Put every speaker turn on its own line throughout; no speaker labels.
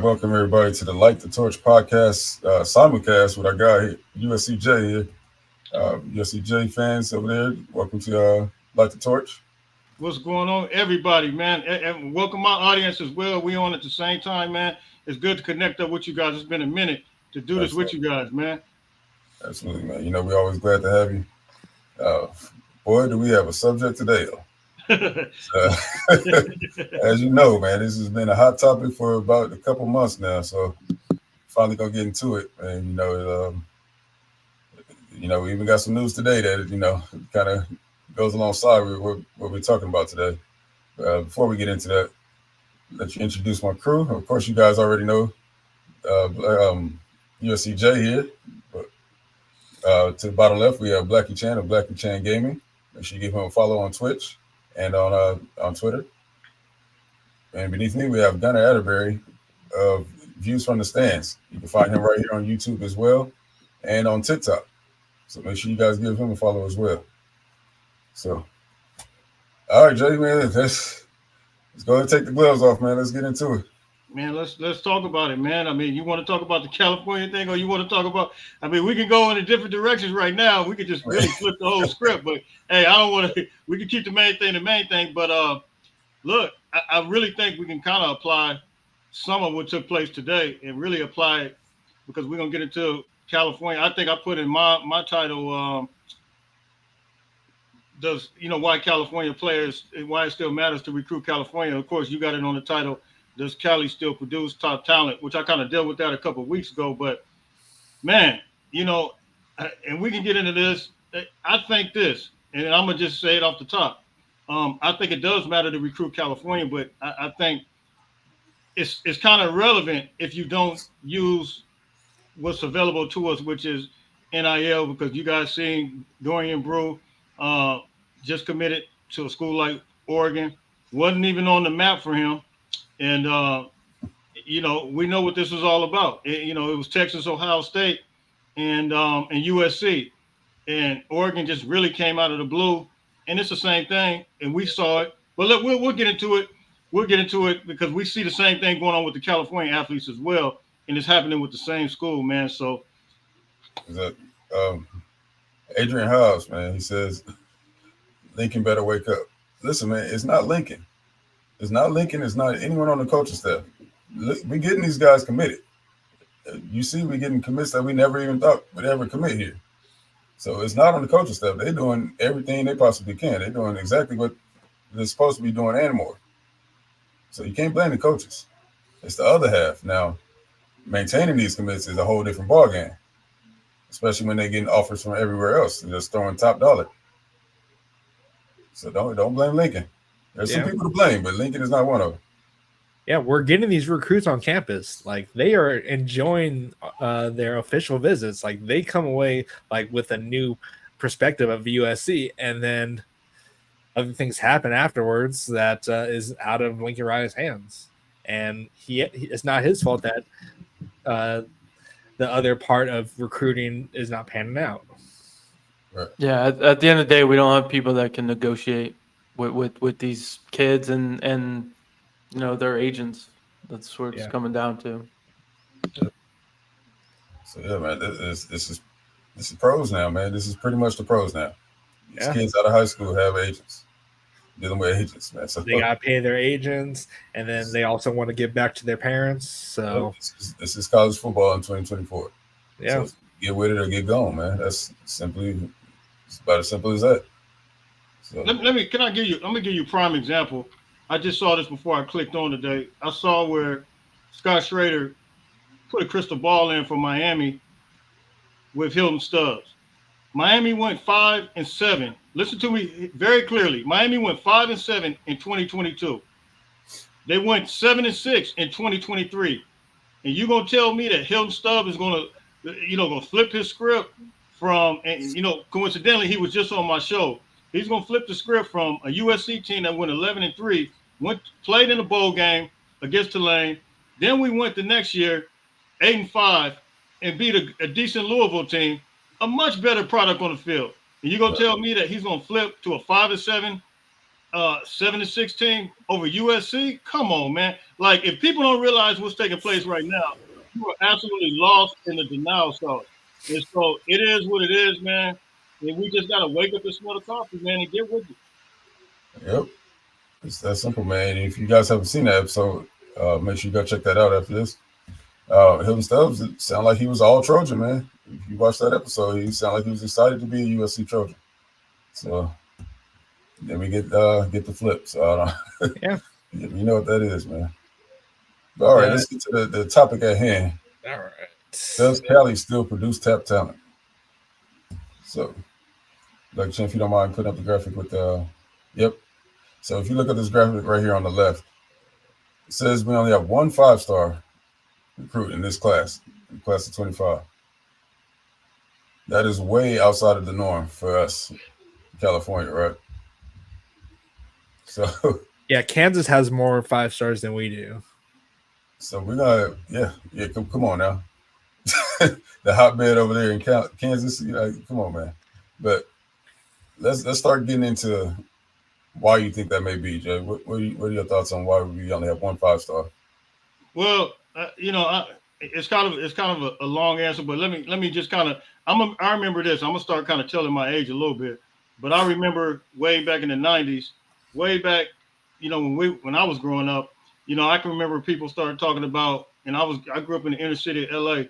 welcome everybody to the Light the Torch podcast simulcast with our guy USCJ here. USCJ fans over there, welcome to Light the Torch.
What's going on, everybody, man? And welcome my audience as well. We on at the same time, man. It's good to connect up with you guys. It's been a minute to do this with you guys, man.
Absolutely, man. You know, we're always glad to have you. Boy, do we have a subject today, though. As you know, man, this has been a hot topic for about a couple months now. So finally gonna get into it. And we even got some news today that kind of goes alongside with what we're talking about today. Before we get into that, let you introduce my crew. Of course, you guys already know USCJ here. But to the bottom left, we have Blackie Chan of Blackie Chan Gaming. Make sure you give him a follow on Twitch and on Twitter. And beneath me, we have Gunnar Atterbury of Views from the Stands. You can find him right here on YouTube as well and on TikTok. So make sure you guys give him a follow as well. So, all right, Jay, man, let's go ahead and take the gloves off, man. Let's get into it.
Man, let's talk about it, man. I mean, you want to talk about the California thing, or you want to talk about? I mean, we can go in different directions right now. We could just really flip the whole script, but hey, I don't want to. We can keep the main thing. But look, I really think we can kind of apply some of what took place today and really apply it because we're gonna get into California. I think I put in my title. Does why California players, why it still matters to recruit California? Of course, you got it on the title. Does Cali still produce top talent? Which I kind of dealt with that a couple of weeks ago. But man, and we can get into this. I think this, and I'm gonna just say it off the top. I think it does matter to recruit California, but I think it's kind of relevant if you don't use what's available to us, which is NIL, because you guys seen Dorian Brew just committed to a school like Oregon, wasn't even on the map for him. And, we know what this was all about. It was Texas, Ohio State, and USC. And Oregon just really came out of the blue. And it's the same thing. And we saw it. But look, we'll get into it. We'll get into it because we see the same thing going on with the California athletes as well. And it's happening with the same school, man. So.
Is that Adrian Hobbs, man? He says, Lincoln better wake up. Listen, man, it's not Lincoln. It's not Lincoln. It's not anyone on the coaching staff. We're getting these guys committed. You see, we're getting commits that we never even thought would ever commit here. So it's not on the coaching staff. They're doing everything they possibly can. They're doing exactly what they're supposed to be doing and more. So you can't blame the coaches. It's the other half. Now, maintaining these commits is a whole different ballgame, especially when they're getting offers from everywhere else and just throwing top dollar. So don't blame Lincoln. There's some people to blame, but Lincoln is not one of them.
Yeah, we're getting these recruits on campus. Like, they are enjoying their official visits. Like, they come away like with a new perspective of USC, and then other things happen afterwards that is out of Lincoln Riley's hands. And it's not his fault that the other part of recruiting is not panning out.
Right. Yeah, at the end of the day, we don't have people that can negotiate with these kids and their agents. That's what it's coming down to.
So yeah, man, this is pros now, man. This is pretty much the pros now. These kids out of high school have agents, dealing with agents, man. So
they gotta pay their agents, and then they also want to give back to their parents. So
this is college football in 2024.
Yeah,
so get with it or get gone, man. It's about as simple as that. So.
I'm gonna give you a prime example. I just saw this before I clicked on today. I saw where Scott Schrader put a crystal ball in for Miami with Hilton Stubbs. Miami went 5-7. Listen to me very clearly. Miami went 5-7 in 2022. They went 7-6 in 2023. And you're gonna tell me that Hilton Stubbs is gonna flip his script from, and coincidentally, he was just on my show. He's going to flip the script from a USC team that went 11-3, played in a bowl game against Tulane. Then we went the next year 8-5 and beat a decent Louisville team, a much better product on the field. And you're going to tell me that he's going to flip to a 5-7 7-6 team over USC. Come on, man. Like, if people don't realize what's taking place right now, you are absolutely lost in the denial sauce. And so it is what it is, man. And we just gotta wake up and smell the coffee, man, and get with it.
Yep. It's that simple, man. And if you guys haven't seen that episode, make sure you go check that out after this. Hilton Stubbs, it sounded like he was all Trojan, man. If you watch that episode, he sounded like he was excited to be a USC Trojan. So then we get the flip. So
Yeah.
You know what that is, man. But all right, let's get to the topic at hand.
All right.
Does Cali still produce tap talent? So, Dr. Chen, if you don't mind putting up the graphic with yep. So if you look at this graphic right here on the left, it says we only have one 5-star recruit in this class, in class of 25. That is way outside of the norm for us in California, right? So
yeah, Kansas has more 5 stars than we do.
So we're gonna, come on now. The hotbed over there in Kansas, come on, man. But let's start getting into why you think that may be, Jay. What are your thoughts on why we only have one 5-star?
Well, it's kind of a long answer, but let me just kind of I remember this. I'm gonna start kind of telling my age a little bit, but I remember way back in the 90s, way back, when I was growing up, I can remember people started talking about, and I grew up in the inner city of LA,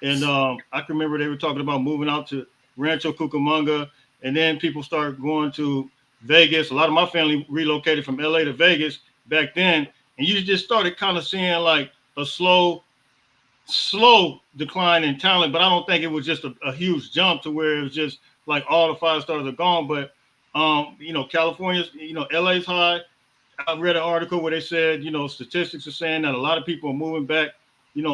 and I can remember they were talking about moving out to Rancho Cucamonga, and then people started going to Vegas. A lot of my family relocated from LA to Vegas back then, and you just started kind of seeing like a slow decline in talent, but I don't think it was just a huge jump to where it was just like all the 5 stars are gone. But California's, LA's high. I read an article where they said, statistics are saying that a lot of people are moving back,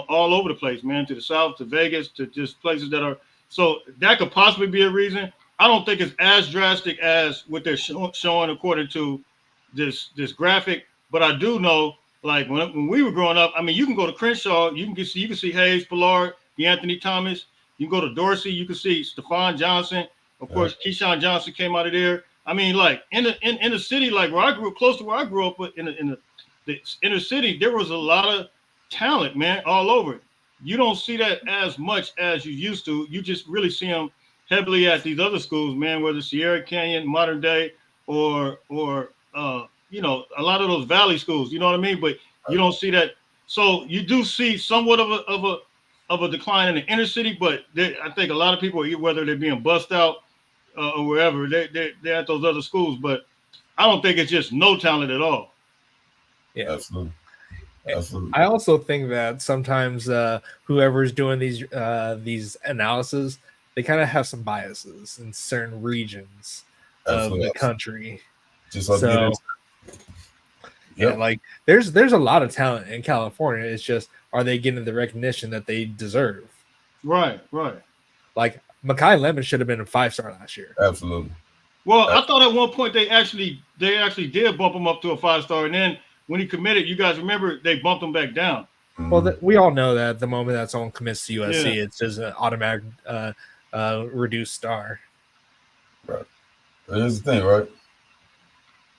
all over the place, man, to the South, to Vegas, to just places that are. So that could possibly be a reason. I don't think it's as drastic as what they're showing according to this graphic, but I do know, like when we were growing up, I mean, you can go to Crenshaw, you can see Hayes, Ballard, Anthony Thomas. You can go to Dorsey, you can see Stephon Johnson. Of course, Keyshawn Johnson came out of there. I mean, like in the city, like where I grew up, close to where I grew up, but in the inner city, there was a lot of talent, man, all over. You don't see that as much as you used to. You just really see them heavily at these other schools, man, whether Sierra Canyon, modern day, or a lot of those valley schools. You know what I mean? But you don't see that. So you do see somewhat of a decline in the inner city, but I think a lot of people, whether they're being bussed out or wherever, they're at those other schools. But I don't think it's just no talent at all.
Yeah,
absolutely.
I also think that sometimes whoever's doing these analysis, they kind of have some biases in certain regions of the country.
Just like
yeah, like there's a lot of talent in California. It's just, are they getting the recognition that they deserve?
Right.
Like Mekhi Lemon should have been a 5-star last year.
Absolutely.
Well, I thought at one point they actually did bump him up to a 5-star, and then when he committed, you guys remember they bumped him back down.
Mm-hmm. Well, we all know that the moment that someone commits to USC, it's just an automatic reduced star.
Right. Here's the thing, right?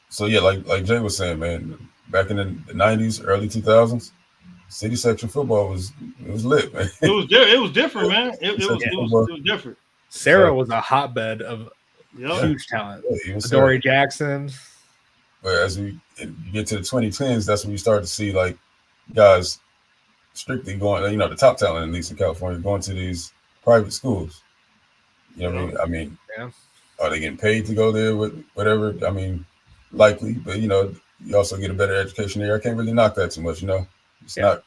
So yeah, like Jay was saying, man, back in the 90s, early 2000s, city section football was lit, man.
It was different, man. It was different.
Sarah was a hotbed of huge talent. Yeah, Dory Jackson.
But as you get to the 2010s, that's when you start to see like guys strictly going, the top talent, at least in California, going to these private schools. You know what I mean? Are they getting paid to go there with whatever? I mean, likely, but you also get a better education there. I can't really knock that too much, It's not,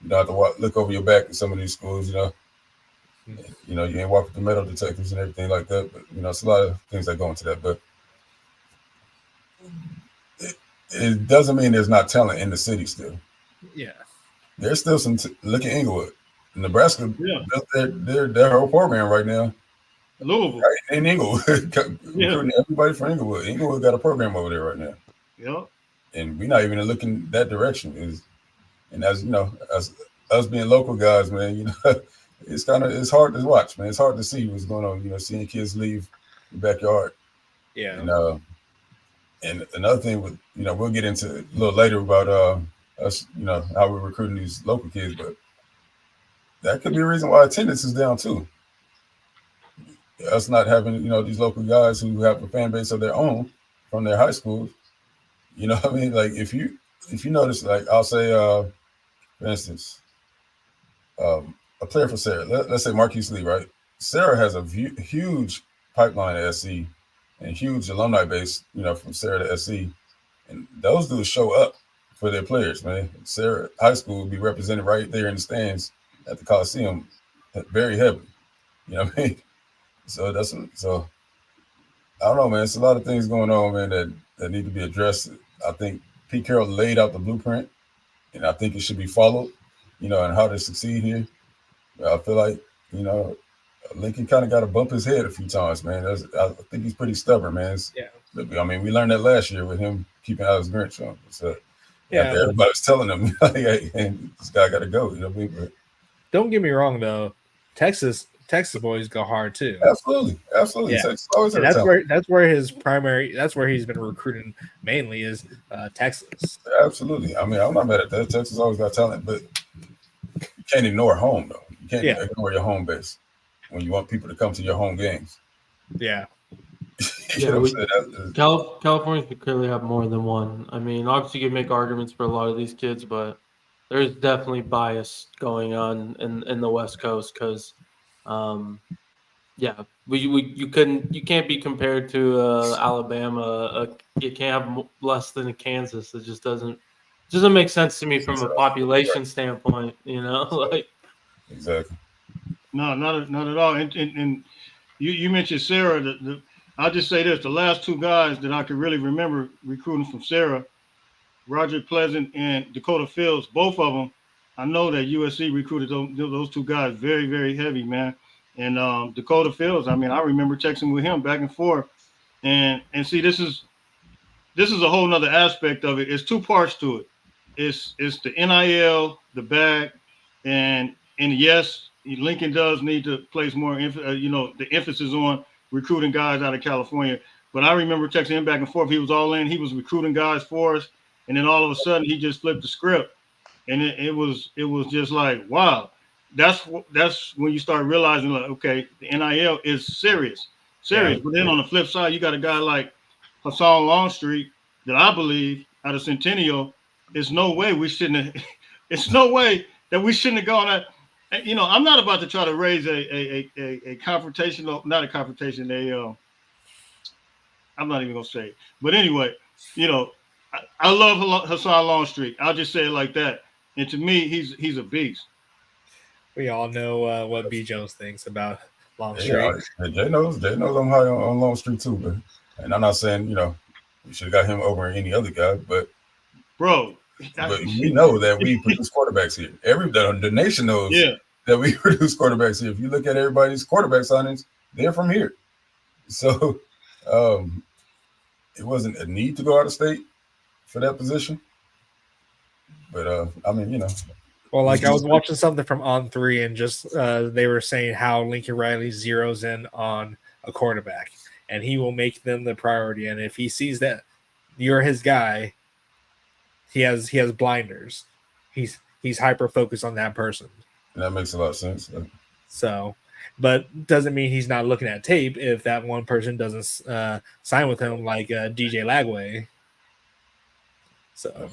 you don't have to look over your back at some of these schools, you ain't walk with the metal detectors and everything like that. But it's a lot of things that go into that. But it doesn't mean there's not talent in the city still.
Yeah,
there's still some. Look at Inglewood, Nebraska. Yeah, their whole program right now.
Louisville
in Inglewood, recruiting everybody from Inglewood. Inglewood got a program over there right now.
Yeah,
and we're not even looking that direction. And as as us being local guys, man, it's hard to watch, man. It's hard to see what's going on. Seeing kids leave the backyard.
Yeah.
And And another thing with, we'll get into a little later about us, how we're recruiting these local kids, but that could be a reason why attendance is down too. Us not having, these local guys who have a fan base of their own from their high schools. You know what I mean? Like if you notice, like I'll say, for instance, a player for Sarah, let's say Marquise Lee, right? Sarah has a huge pipeline at SC and huge alumni base, from Sarah to SC. And those dudes show up for their players, man. Sarah High School will be represented right there in the stands at the Coliseum very heavily. You know what I mean? So I don't know, man. It's a lot of things going on, man, that need to be addressed. I think Pete Carroll laid out the blueprint, and I think it should be followed, and how to succeed here. I feel like, Lincoln kind of got to bump his head a few times, man. I think he's pretty stubborn, man. I mean, we learned that last year with him keeping Alex Grinch on. So, everybody was telling him, hey, this guy got to go. You know what I mean? But
don't get me wrong, though. Texas boys go hard too.
Absolutely.
Yeah. That's where he's been recruiting mainly is Texas.
Absolutely. I mean, I'm not mad at that. Texas always got talent, but you can't ignore home though. You can't ignore your home base when you want people to come to your home games.
Yeah.
California could clearly have more than one. I mean, obviously you can make arguments for a lot of these kids, but there's definitely bias going on in the West Coast because you can't be compared to Alabama. You can't have less than Kansas. It just doesn't make sense to me from a population standpoint.
Exactly.
No, not at all. And you mentioned Sarah. I'll just say this: the last two guys that I can really remember recruiting from Sarah, Roger Pleasant and Dakota Fields, both of them. I know that USC recruited those two guys very, very heavy, man. And Dakota Fields, I mean, I remember texting with him back and forth. And see, this is a whole nother aspect of it. It's two parts to it. It's the NIL, the bag, and yes, Lincoln does need to place more, the emphasis on recruiting guys out of California. But I remember texting him back and forth. He was all in. He was recruiting guys for us, and then all of a sudden he just flipped the script, and it was just like, wow. That's when you start realizing, like, okay, the NIL is serious.
Yeah.
But then on the flip side, you got a guy like Hassan Longstreet that I believe out of Centennial. It's no way we shouldn't have. It's no way that we shouldn't have gone at. I'm not about to try to raise a confrontational, not a confrontation. I'm not even gonna say it. But anyway, I love Hassan Longstreet. I'll just say it like that. And to me, he's a beast.
We all know what B. Jones thinks about Longstreet.
Yeah, Jay knows I'm high on Longstreet too, but and I'm not saying we should have got him over any other guy, but we know that we produce quarterbacks here. The nation knows that we produce quarterbacks here. If you look at everybody's quarterback signings, they're from here. So it wasn't a need to go out of state for that position. But I mean,
Well, like I was watching something from On3 and just they were saying how Lincoln Riley zeroes in on a quarterback and he will make them the priority. And if he sees that you're his guy, he has blinders. He's hyper focused on that person.
And that makes a lot of sense.
So, but doesn't mean he's not looking at tape if that one person doesn't sign with him, like DJ Lagway. So.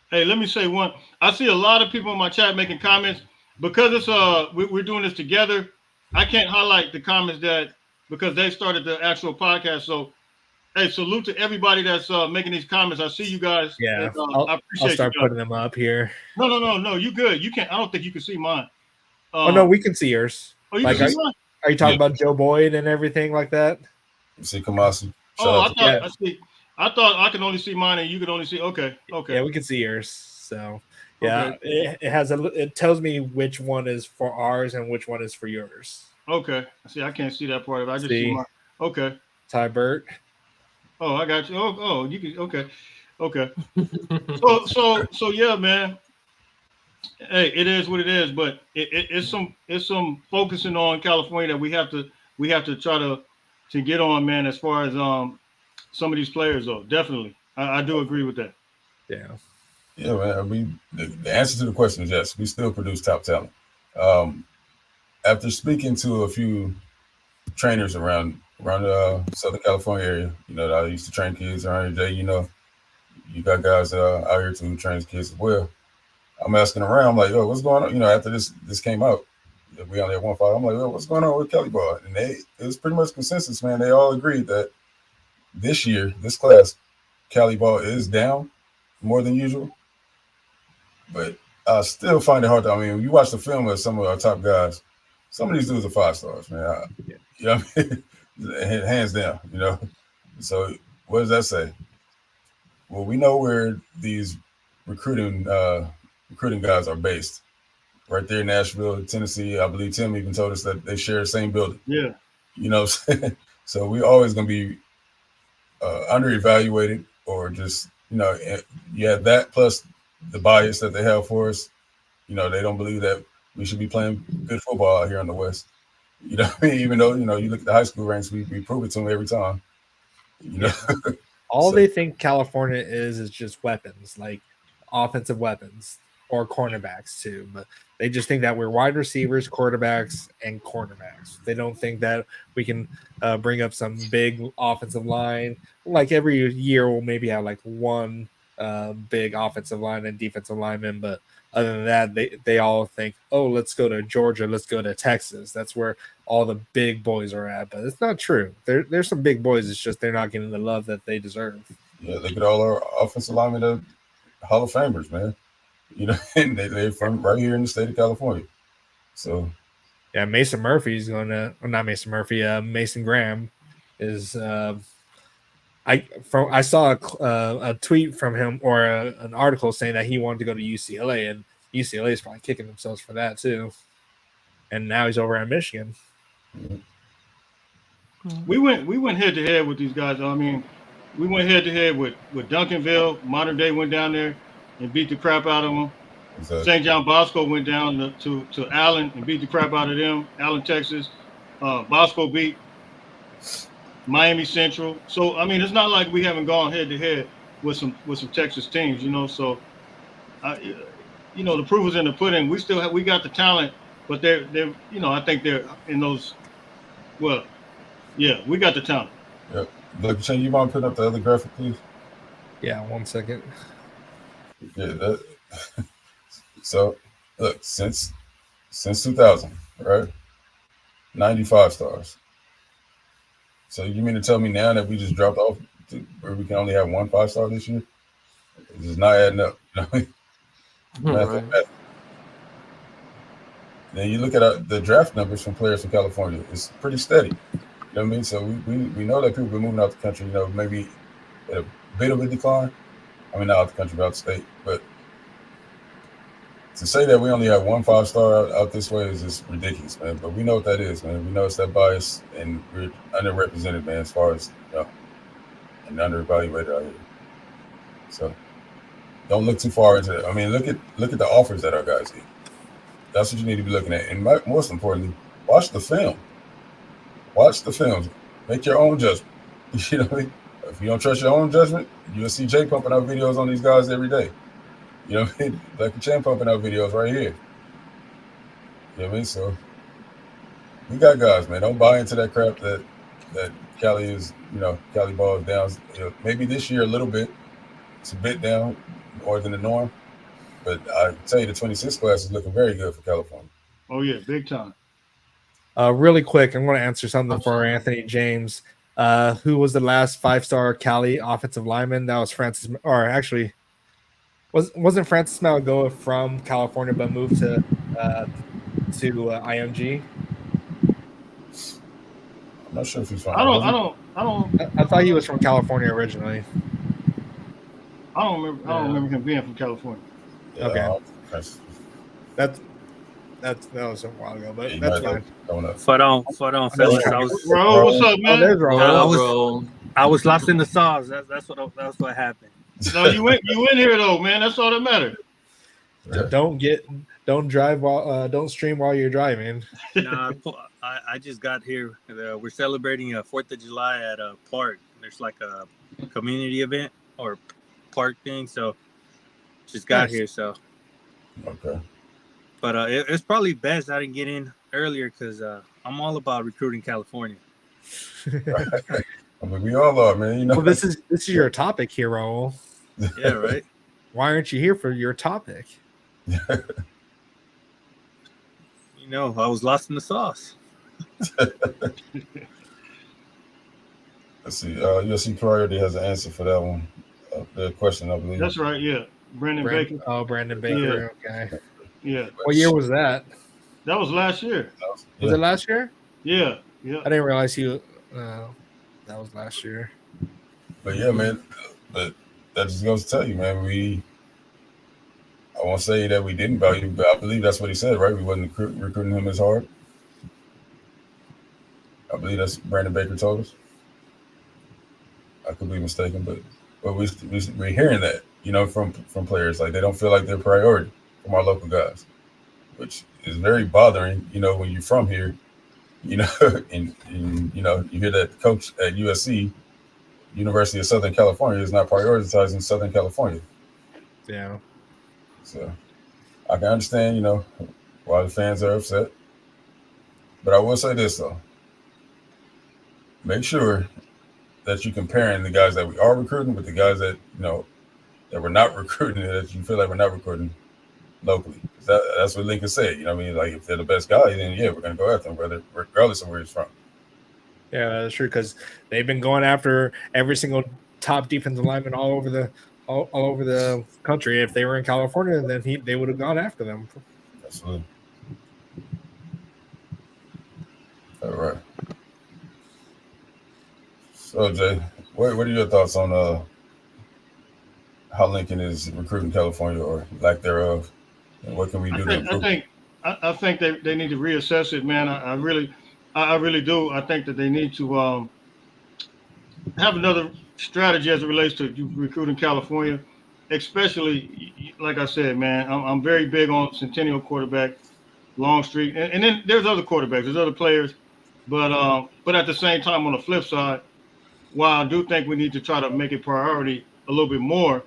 Hey, let me say one. I see a lot of people in my chat making comments because it's we're doing this together. I can't highlight the comments because they started the actual podcast. So, hey, salute to everybody that's making these comments. I see you guys.
Yeah,
I appreciate.
I'll start putting them up here.
No, you good. You can't. I don't think you can see mine.
Oh no, we can see yours.
Oh, you can see mine.
Are you talking about Joe Boyd and everything like that?
You see Kamasi.
I thought I could only see mine and you could only see. Okay.
Yeah, we can see yours. So yeah, okay. It tells me which one is for ours and which one is for yours.
Okay. See, I can't see that part of it. I just see mine. Okay.
Ty Burt.
Oh, I got you. Oh, you can. Okay. So yeah, man. Hey, it is what it is, but it's some focusing on California that we have to try to get on, man. As far as some of these players, though. Definitely, I do agree with that.
Yeah.
Yeah, man. I mean, the answer to the question is yes. We still produce top talent. After speaking to a few trainers around the Southern California area, that I used to train kids around here, Jay, you got guys out here too who trains kids as well. I'm asking around, I'm like, yo, what's going on? After this came out, that we only had one fight. I'm like, yo, what's going on with Cali ball? And it was pretty much consensus, man. They all agreed that this year, this class, Cali ball is down more than usual. But I still find it hard to. I mean, when you watch the film of some of our top guys, some of these dudes are 5 stars, man. You know what I mean? Hands down, So what does that say? Well, we know where these recruiting guys are based. Right there in Nashville, Tennessee. I believe Tim even told us that they share the same building.
Yeah.
So we always going to be under-evaluated, or just, you have that plus the bias that they have for us. They don't believe that we should be playing good football out here in the West. You know what I mean? Even though, you look at the high school ranks, we prove it to them every time.
All they think California is just weapons, like offensive weapons or cornerbacks too. But they just think that we're wide receivers, quarterbacks, and cornerbacks. They don't think that we can bring up some big offensive line. Like every year, we'll maybe have like one big offensive line and defensive lineman, but other than that, they all think, oh, let's go to Georgia, let's go to Texas. That's where all the big boys are at. But it's not true. There's some big boys. It's just they're not getting the love that they deserve.
Yeah, look at all our offensive linemen, Hall of Famers, man. And they're from right here in the state of California. So,
yeah, Mason Murphy's going to, or not Mason Murphy, Mason Graham is. I saw a tweet from him, or an article saying that he wanted to go to UCLA, and UCLA is probably kicking themselves for that too. And now he's over at Michigan.
We went head to head with these guys. I mean, we went head to head with Duncanville. Modern Day went down there and beat the crap out of them. Exactly. St. John Bosco went down to Allen and beat the crap out of them. Allen, Texas. Bosco beat Miami Central. So I mean, it's not like we haven't gone head to head with some Texas teams, So, the proof is in the pudding. We got the talent, but they're I think they're in those. Well, yeah, we got the talent.
Yep. Look, Shane, you want to put up the other graphic, please?
Yeah, 1 second.
Yeah. So, look, since 2000, right? 95 stars. So you mean to tell me now that we just dropped off to where we can only have 1 5-star this year? It's just not adding up. Math. Then you look at the draft numbers from players from California. It's pretty steady. You know what I mean? So we know that people have been moving out the country, maybe at a bit of a decline. I mean, not out the country, but out the state. But to say that we only have 1 5-star out this way is just ridiculous, man. But we know what that is, man. We know it's that bias, and we're underrepresented, man, as far as, and underevaluated out here. So don't look too far into it. I mean, look at the offers that our guys get. That's what you need to be looking at. And most importantly, watch the film. Watch the films. Make your own judgment. You know what I mean? If you don't trust your own judgment, you'll see Jay pumping out videos on these guys every day. You know what I mean? Like Chan pumping out videos right here. You know what I mean? So we got guys, man. Don't buy into that crap that Cali is, Cali ball is down. Maybe this year a little bit. It's a bit down more than the norm. But I tell you, the 26 class is looking very good for California.
Oh, yeah, big time.
Really quick, I'm going to answer something for Anthony James. Who was the last 5-star Cali offensive lineman? That was Francis, or actually, wasn't Francis Malagoa from California but moved to IMG?
I'm not sure if he's from.
I thought he was from California originally.
I don't remember him being from California.
Yeah,
okay. That was a while ago, but that's fine.
Foot on, fellas.
Bro, what's up, man?
I was lost in the sauce. That's what happened.
No, you in here though, man. That's all that matters.
Yeah. Don't drive while don't stream while you're driving.
No, I just got here. We're celebrating 4th of July at a park. There's like a community event or park thing. So just got here. So
Okay.
But it's probably best I didn't get in earlier because I'm all about recruiting California.
I mean, we all are, man. You know.
Well, this is your topic here, Raul.
Yeah, right.
Why aren't you here for your topic?
You know, I was lost in the sauce.
Let's see. USC Priority has an answer for that one. The question, I believe.
That's right. Yeah, Brandon Baker.
Oh, Brandon Baker. Okay.
Yeah.
What year was that?
That was last year.
Was it last year?
Yeah.
I didn't realize that was last year.
But yeah, man. But that just goes to tell you, man. I won't say that we didn't value, but I believe that's what he said, right? We wasn't recruiting him as hard. I believe that's Brandon Baker told us. I could be mistaken, but we're hearing that, you know, from players. Like, they don't feel like they're priority from our local guys, which is very bothering, you know, when you're from here, you know, and you know, you hear that coach at USC, University of Southern California, is not prioritizing Southern California.
Yeah.
So I can understand, you know, why the fans are upset. But I will say this, though. Make sure that you're comparing the guys that we are recruiting with the guys that, you know, that we're not recruiting, that you feel like we're not recruiting locally. That's what Lincoln said. You know what I mean? Like, if they're the best guy, then, yeah, we're going to go after them, regardless of where he's from.
Yeah, that's true, because they've been going after every single top defensive lineman all over the country. If they were in California, then they would have gone after them.
Absolutely. All right. So, Jay, what are your thoughts on how Lincoln is recruiting California, or lack thereof, and what can we do to improve?
I think they need to reassess it, man. I really do. I think that they need to have another strategy as it relates to recruiting California, especially, like I said, man. I'm very big on Centennial quarterback Longstreet, and then there's other quarterbacks, there's other players, but at the same time, on the flip side, while I do think we need to try to make it priority a little bit more,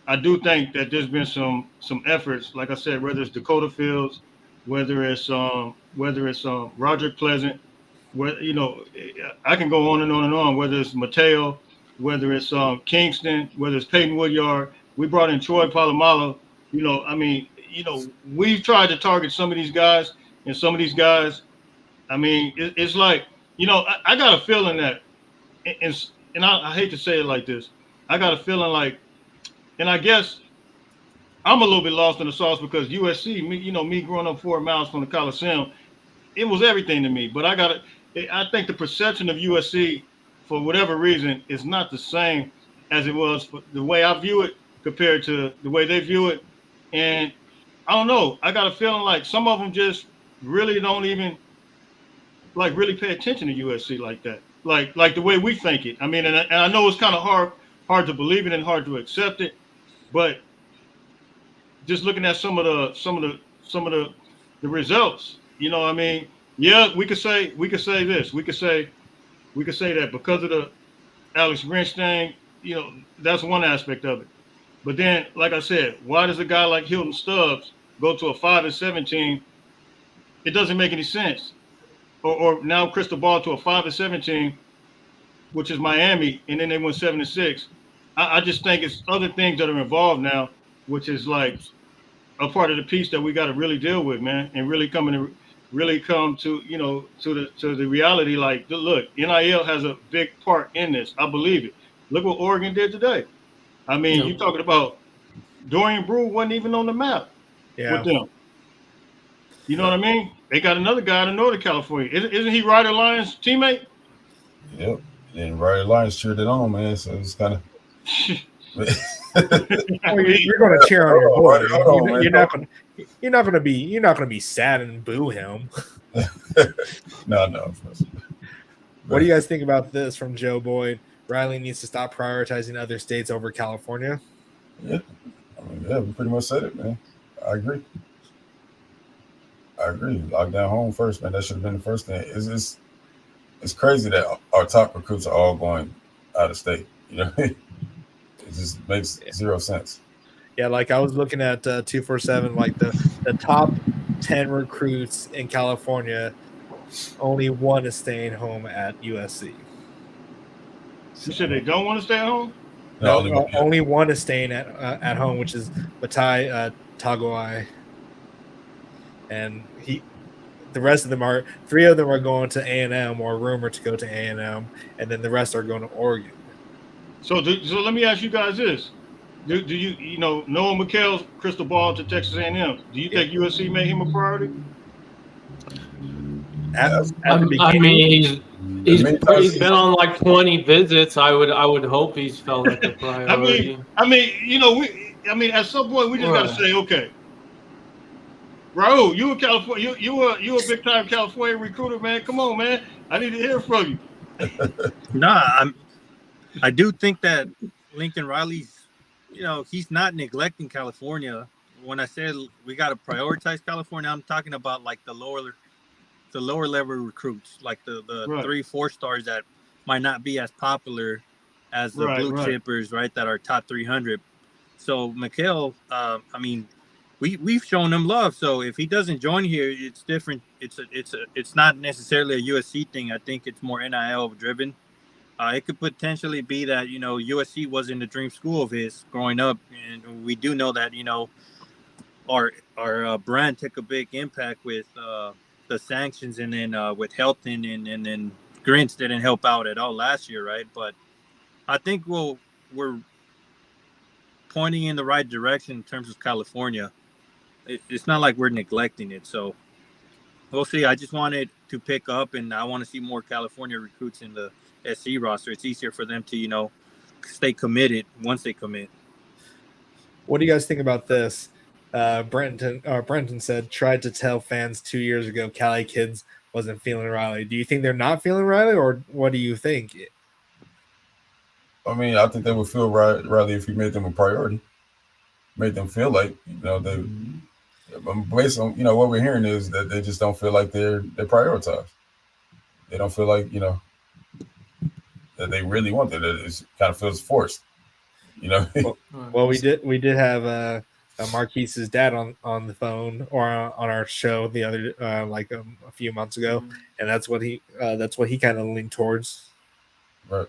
I do think that there's been some efforts, like I said, whether it's Dakota Fields, whether it's Roger Pleasant, where, you know, I can go on and on and on, whether it's Mateo, whether it's Kingston, whether it's Peyton Woodyard. We brought in Troy Polamalu. You know, I mean, you know, we've tried to target some of these guys, and some of these guys, I mean, it's like, you know, I got a feeling that, and I hate to say it like this, I got a feeling like, and I guess I'm a little bit lost in the sauce because USC, me growing up 4 miles from the Coliseum, it was everything to me. But I think the perception of USC, for whatever reason, is not the same as it was for the way I view it compared to the way they view it. And I don't know, I got a feeling like some of them just really don't even really pay attention to USC like that. Like the way we think it. I mean, and I know it's kind of hard to believe it and hard to accept it, but just looking at some of the results, you know, I mean, yeah, we could say this, we could say that because of the Alex Grinch thing, you know, that's one aspect of it. But then, like I said, why does a guy like Hilton Stubbs go to a 5-17? It doesn't make any sense. Or now Crystal Ball to a 5-17, which is Miami, and then they went 7-6. I just think it's other things that are involved now, which is like a part of the piece that we got to really deal with, man, and really come to, you know, to the reality. Like, look, NIL has a big part in this. I believe it. Look what Oregon did today. I mean, you're talking about Dorian Brew wasn't even on the map with them. You know what I mean? They got another guy in Northern California. Isn't he Ryder Lyons' teammate?
Yep. And Ryder Lyons cheered it on, man. So it's kind of.
You're going to cheer on your boy. You're not going to be sad and boo him.
No.
What do you guys think about this from Joe Boyd? Riley needs to stop prioritizing other states over California.
Yeah, I mean, yeah, we pretty much said it, man. I agree. Lock down home first, man. That should have been the first thing. It's crazy that our top recruits are all going out of state. You know what I mean? just makes zero sense.
Yeah, like I was looking at 247, like the top 10 recruits in California, only one is staying home at USC.
You said they don't want to stay at home?
No, only one is staying at home, which is Batai Tagoai, and the rest of them are 3 of them are going to A&M or rumored to go to A&M, and then the rest are going to Oregon.
So let me ask you guys this: Do you Noah McHale's crystal ball to Texas A&M? Do you think USC made him a priority?
I mean, he's been on like 20 visits. I would hope he's felt like a priority.
I mean, at some point we just got to say, okay, Raul, you a California, you a big time California recruiter, man. Come on, man. I need to hear from you.
I do think that Lincoln Riley's, he's not neglecting California. When I said we got to prioritize California, I'm talking about like the lower level recruits, like the 3-4 stars that might not be as popular as the blue chippers, right? That are top 300. So McHale, I mean, we've shown him love. So if he doesn't join here, it's different. It's not necessarily a USC thing. I think it's more NIL driven. It could potentially be that USC wasn't the dream school of his growing up, and we do know that our brand took a big impact with the sanctions, and then with Helton and then Grants didn't help out at all last year, right? But I think we're pointing in the right direction in terms of California. It's not like we're neglecting it, so we'll see. I just wanted to pick up, and I want to see more California recruits in the SC roster. It's easier for them to stay committed once they commit.
What do you guys think about this? Brenton said, tried to tell fans 2 years ago Cali kids wasn't feeling Riley. Do you think they're not feeling Riley, or what do you think?
I mean, I think they would feel Riley if he made them a priority, made them feel like they. Based on what we're hearing is that they just don't feel like they're prioritized. They don't feel like that they really want it. It kind of feels forced.
Well, we did have Marquise's dad on the phone or on our show the other a few months ago, and that's what he kind of leaned towards.
Right.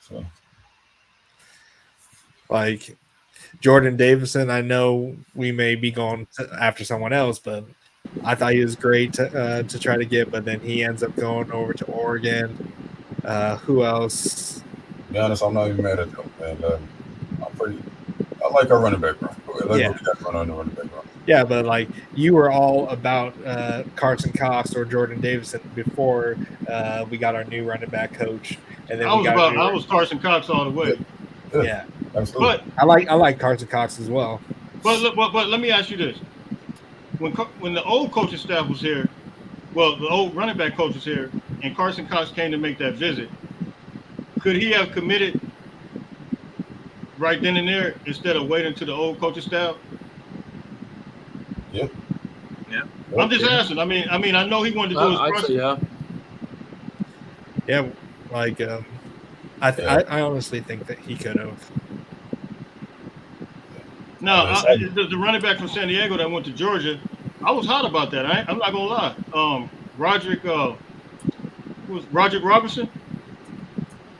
So, like Jordan Davison, I know we may be going after someone else, but I thought he was great to try to get, but then he ends up going over to Oregon. Who else?
To be honest, I'm not even mad at them, and I like our running back run. What we got going on the running back run.
Yeah, but like you were all about Carson Cox or Jordan Davison before we got our new running back coach, and then
I was Carson Cox all the way.
Yeah.
Absolutely.
But I like Carson Cox as well.
But let me ask you this: when the old coaching staff was here, the old running back coach was here, and Carson Cox came to make that visit, could he have committed right then and there instead of waiting to the old coaching staff?
Yeah.
I'm just asking. I mean, I know he wanted to do his process.
Yeah, like I honestly think that he could have.
No, the running back from San Diego that went to Georgia, I was hot about that. I'm not gonna lie. Roderick Robertson?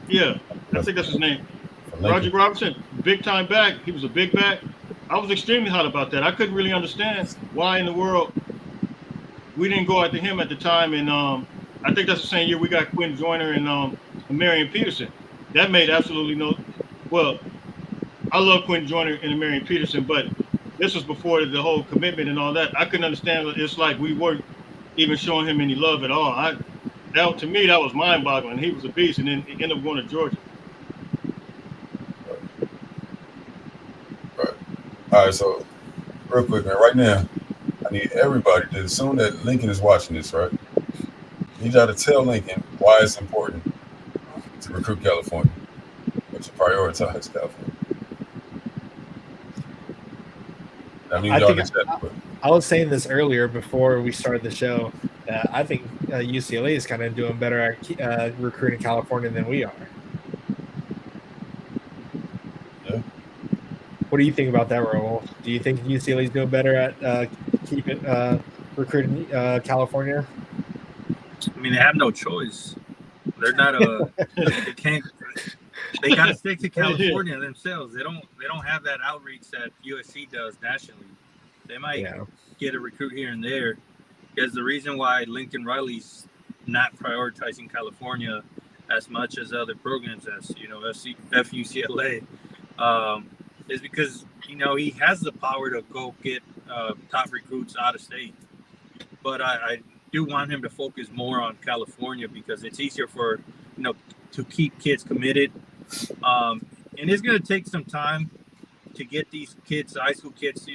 Yeah, I think that's his name. Roderick Robertson, big time back. He was a big back. I was extremely hot about that. I couldn't really understand why in the world we didn't go after him at the time. And I think that's the same year we got Quinn Joyner and Marion Peterson. That made absolutely no. Well, I love Quinn Joyner and Marion Peterson, but this was before the whole commitment and all that. I couldn't understand. It's like we weren't even showing him any love at all. To me, that was mind-boggling. He was a beast, and then he ended up going to Georgia.
Right. All right. So, real quick, man. Right now, I need everybody to assume that Lincoln is watching this. Right. You got to tell Lincoln why it's important to recruit California, or to prioritize California.
I was saying this earlier before we started the show. I think UCLA is kind of doing better at recruiting California than we are. What do you think about that, Raul? Do you think UCLA is doing better at recruiting California?
I mean, they have no choice. They're not they can't. They got to stick to California themselves. They don't have that outreach that USC does nationally. They might get a recruit here and there, because the reason why Lincoln Riley's not prioritizing California as much as other programs, as FUCLA, is because he has the power to go get top recruits out of state. But I do want him to focus more on California, because it's easier for to keep kids committed. And it's going to take some time to get these kids, high school kids,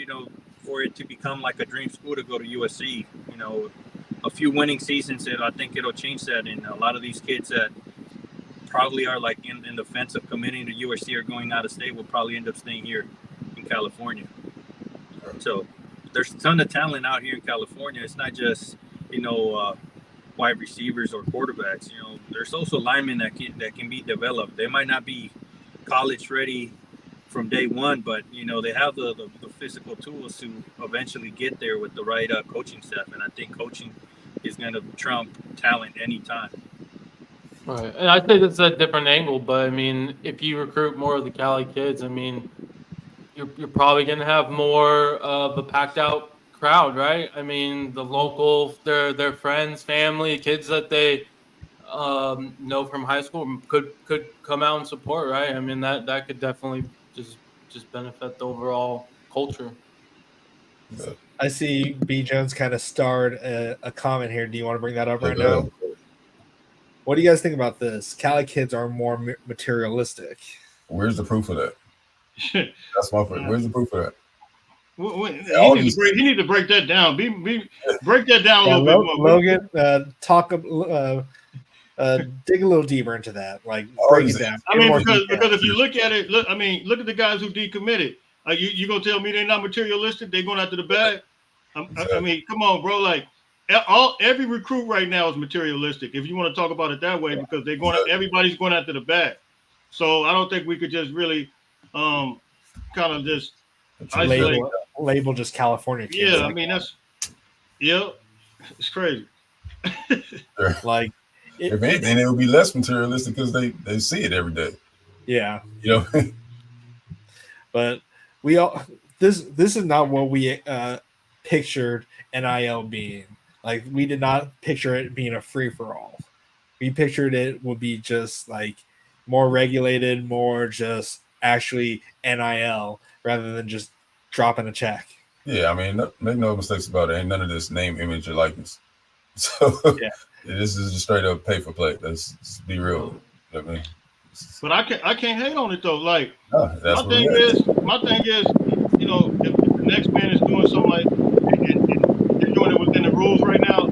for it to become like a dream school to go to USC. A few winning seasons, and I think it'll change that. And a lot of these kids that probably are like in the fence of committing to USC or going out of state will probably end up staying here in California. So there's a ton of talent out here in California. It's not just wide receivers or quarterbacks. There's also linemen that can be developed. They might not be college ready from day one, but they have the physical tools to eventually get there with the right coaching staff. And I think coaching is going to trump talent anytime.
Right, and I think it's a different angle, but I mean, if you recruit more of the Cali kids, I mean, you're probably going to have more of a packed out crowd, right? I mean, the local, their friends, family, kids that they know from high school could come out and support, right? I mean, that could definitely just benefit the overall culture.
I see B Jones kind of starred a comment here. Do you want to bring that up right now? What do you guys think about this? Cali kids are more materialistic.
Where's the proof of that? That's my point. Where's the proof of that?
He need to break that down. Break that down a little bit more.
Logan, dig a little deeper into that. Like, break it down.
I mean, because if you look at it, look at the guys who decommitted. You gonna tell me they're not materialistic? They're going after the bag. I mean, come on, bro. Like, every recruit right now is materialistic, if you want to talk about it that way, because everybody's going after the bag. So I don't think we could just really kind of just
label just California kids.
Yeah, I mean it's crazy.
Like,
if anything, it would be less materialistic because they see it every day.
Yeah, but this is not what we pictured NIL being. Like, we did not picture it being a free-for-all. We pictured it would be just like more regulated, more just actually NIL rather than just dropping a check.
Yeah, I mean, make no mistakes about it. Ain't none of this name, image, or likeness. So this is just straight up pay for play. Let's be real. I mean,
but I can't hate on it though. Like,
my thing is,
if the next man is doing something like and they're doing it within the rules right now.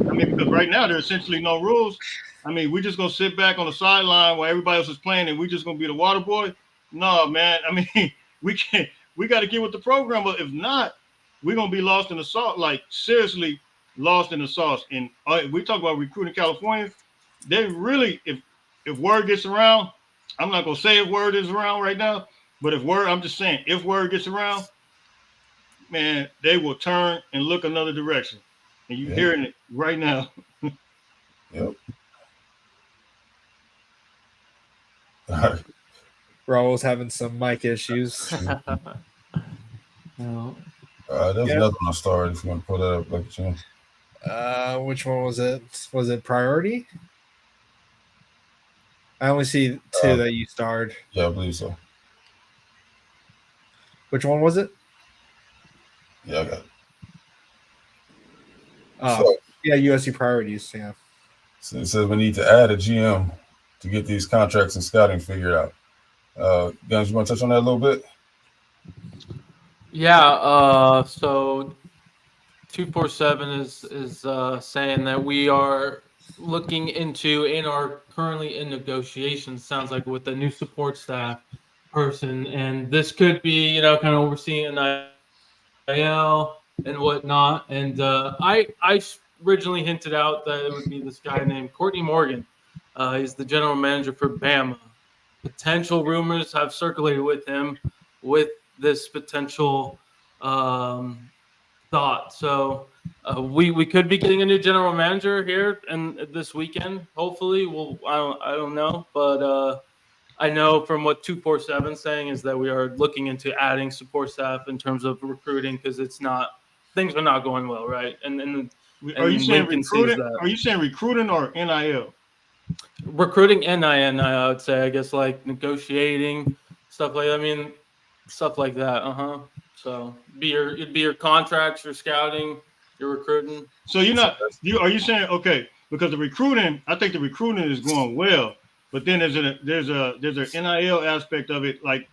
I mean, because right now there's essentially no rules. I mean, we just gonna sit back on the sideline while everybody else is playing, and we just gonna be the water boy? No, man. I mean, we can't. We got to get with the program, but if not, we're gonna be lost in the sauce. Like, seriously, lost in the sauce. And we talk about recruiting California. They really, if word gets around, I'm not gonna say if word is around right now, but I'm just saying, if word gets around, man, they will turn and look another direction. And you're hearing it right now.
Yep. All right.
Raul's having some mic issues.
No.
There's another one I started. If you want to pull that up, like you.
Which one was it? Was it priority? I only see two that you starred.
Yeah, I believe so.
Which one was it?
Yeah, I got it.
USC priorities. Yeah.
So it says we need to add a GM to get these contracts and scouting figured out. Guns, you want to touch on that a little bit?
Yeah. So 247 is saying that we are looking into and are currently in negotiations. Sounds like with a new support staff person, and this could be kind of overseeing NIL and whatnot. And I originally hinted out that it would be this guy named Courtney Morgan. He's the general manager for Bama. Potential rumors have circulated with him with this potential thought. So we could be getting a new general manager here and this weekend. Hopefully, I don't know, but I know from what 247 saying is that we are looking into adding support staff in terms of recruiting because things are not going well, right? And
Are you saying
Lincoln sees
recruiting?
that.
Are you saying recruiting or NIL?
Recruiting and I would say, I guess, like negotiating stuff like that. I mean, stuff like that. So it'd be your contracts, your scouting, your recruiting.
So are you saying okay? Because the recruiting, I think the recruiting is going well, but then there's an NIL aspect of it, like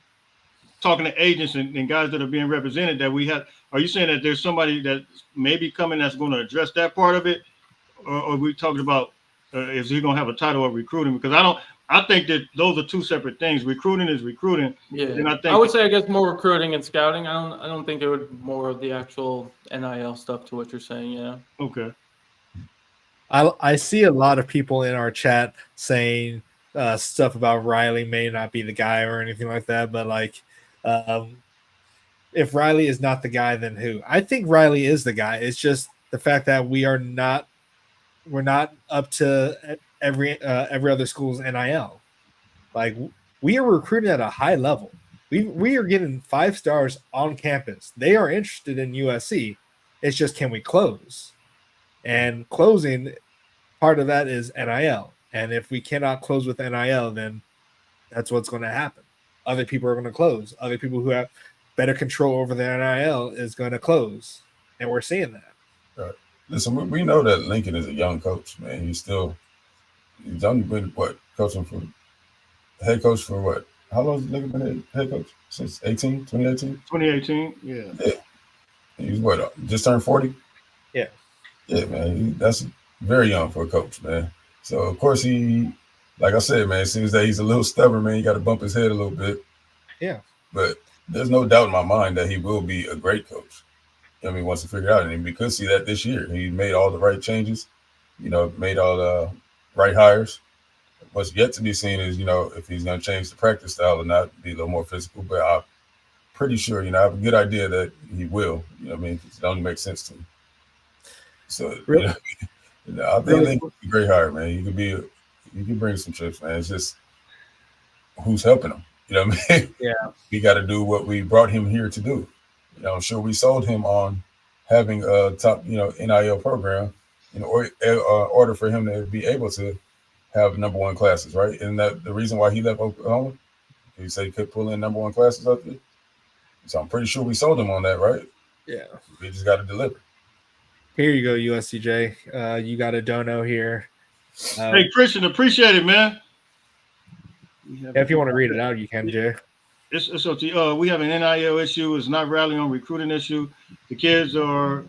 talking to agents and guys that are being represented that we have. Are you saying that there's somebody that may be coming that's going to address that part of it, or are we talking about is he going to have a title of recruiting? Because I think that those are two separate things. Recruiting is recruiting.
Yeah,
and
I would say, I guess, more recruiting and scouting. I don't think it would more of the actual NIL stuff to what you're saying. Yeah.
Okay.
I see a lot of people in our chat saying stuff about Riley may not be the guy or anything like that, but like, if Riley is not the guy, then who? I think Riley is the guy. It's just the fact that we're not up to every other school's NIL. Like, we are recruiting at a high level. We are getting 5 stars on campus. They are interested in USC. It's just, can we close? And closing, part of that is NIL. And if we cannot close with NIL, then that's what's going to happen. Other people are going to close. Other people who have better control over the NIL is going to close. And we're seeing that.
Right. Listen, we know that Lincoln is a young coach, man. He's only been, coaching for head coach for what? How long has Lincoln been head coach? Since 2018?
2018, yeah.
He's just turned 40?
Yeah.
Yeah, man. That's very young for a coach, man. So, of course, like I said, man, it seems that he's a little stubborn, man. You got to bump his head a little bit.
Yeah.
But there's no doubt in my mind that he will be a great coach. I mean, once he figure it out, and we could see that this year. He made all the right changes, made all the right hires. What's yet to be seen is, if he's going to change the practice style or not, be a little more physical. But I'm pretty sure, I have a good idea that he will. I mean, it only makes sense to me. So,
really?
I think Lincoln's a great hire, man. You can bring some trips, man. It's just who's helping him. You know what I mean?
Yeah.
We got to do what we brought him here to do. I'm sure we sold him on having a top, NIL program in order for him to be able to have number 1 classes, right? And that the reason why he left Oklahoma, he said he could pull in number 1 classes up there. So I'm pretty sure we sold him on that, right?
Yeah.
We just got to deliver.
Here you go, USCJ. You got a dono here.
Hey, Christian, appreciate it, man.
If you want to read it out, you can, Jay.
It's okay. We have an NIL issue. It's not rallying on recruiting issue. The kids are,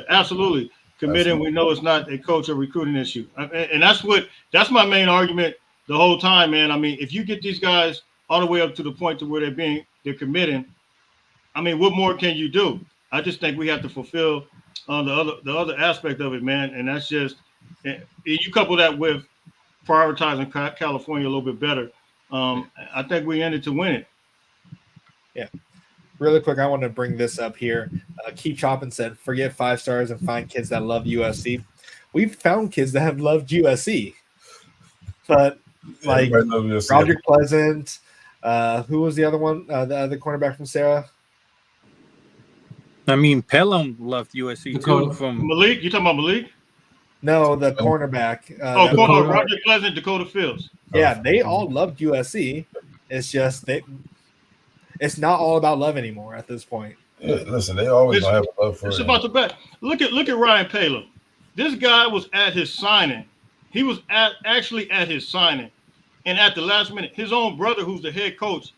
absolutely committing. We know it's not a coach or recruiting issue, and that's my main argument the whole time, man. I mean, if you get these guys all the way up to the point to where they're committing, I mean, what more can you do? I just think we have to fulfill the other aspect of it, man, and that's just you couple that with prioritizing California a little bit better. I think we ended to win it.
Yeah. Really quick, I want to bring this up here. Keep Chopping said, forget 5 stars and find kids that love USC. We've found kids that have loved USC. But, like, Roger Pleasant, who was the other one? The other cornerback from Sarah?
I mean, Pelham left USC too. From
Malik? You talking about Malik?
No, the cornerback.
Roger Pleasant, Dakota Fields.
Yeah, they all loved USC. It's just it's not all about love anymore at this point.
Yeah, listen, they always have love for it.
It's about the bet. Look at Ryan Palin. This guy was at his signing. He was actually at his signing. And at the last minute, his own brother, who's the head coach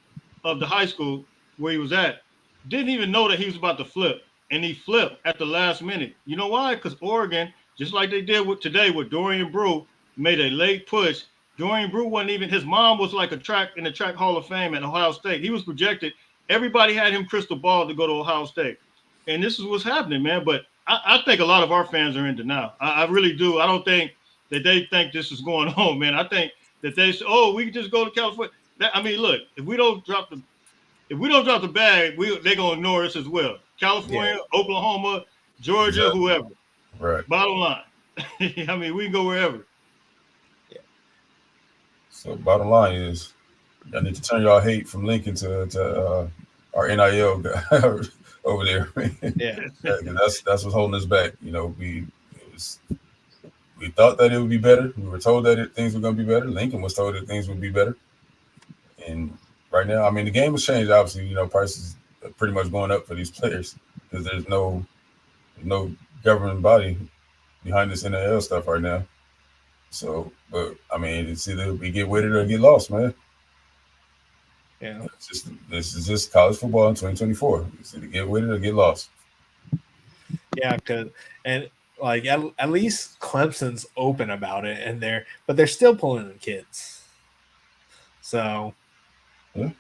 of the high school where he was at, didn't even know that he was about to flip. And he flipped at the last minute. You know why? Because Oregon, just like they did today with Dorian Brew, made a late push. Dorian Brew wasn't even, his mom was like in the track Hall of Fame at Ohio State. He was projected. Everybody had him crystal ball to go to Ohio State. And this is what's happening, man. But I think a lot of our fans are in denial. I really do. I don't think that they think this is going on, man. I think that they say, we can just go to California. I mean, look, if we don't drop if we don't drop the bag, they're gonna ignore us as well. California, Oklahoma, Georgia,
Exactly.
whoever.
Right.
Bottom line. I mean, we can go wherever.
So bottom line is, I need to turn y'all hate from Lincoln to our NIL guy over there.
Yeah.
That's what's holding us back. You know, we thought that it would be better. We were told that things were going to be better. Lincoln was told that things would be better. And right now, I mean, the game has changed. Obviously, you know, prices are pretty much going up for these players because there's no governing body behind this NIL stuff right now. So, but I mean, it's either we get with it or get lost, man.
Yeah.
This is just college football in 2024. It's either get with it or get lost.
Yeah, and like at least Clemson's open about it, and they're still pulling in kids. So
Yeah.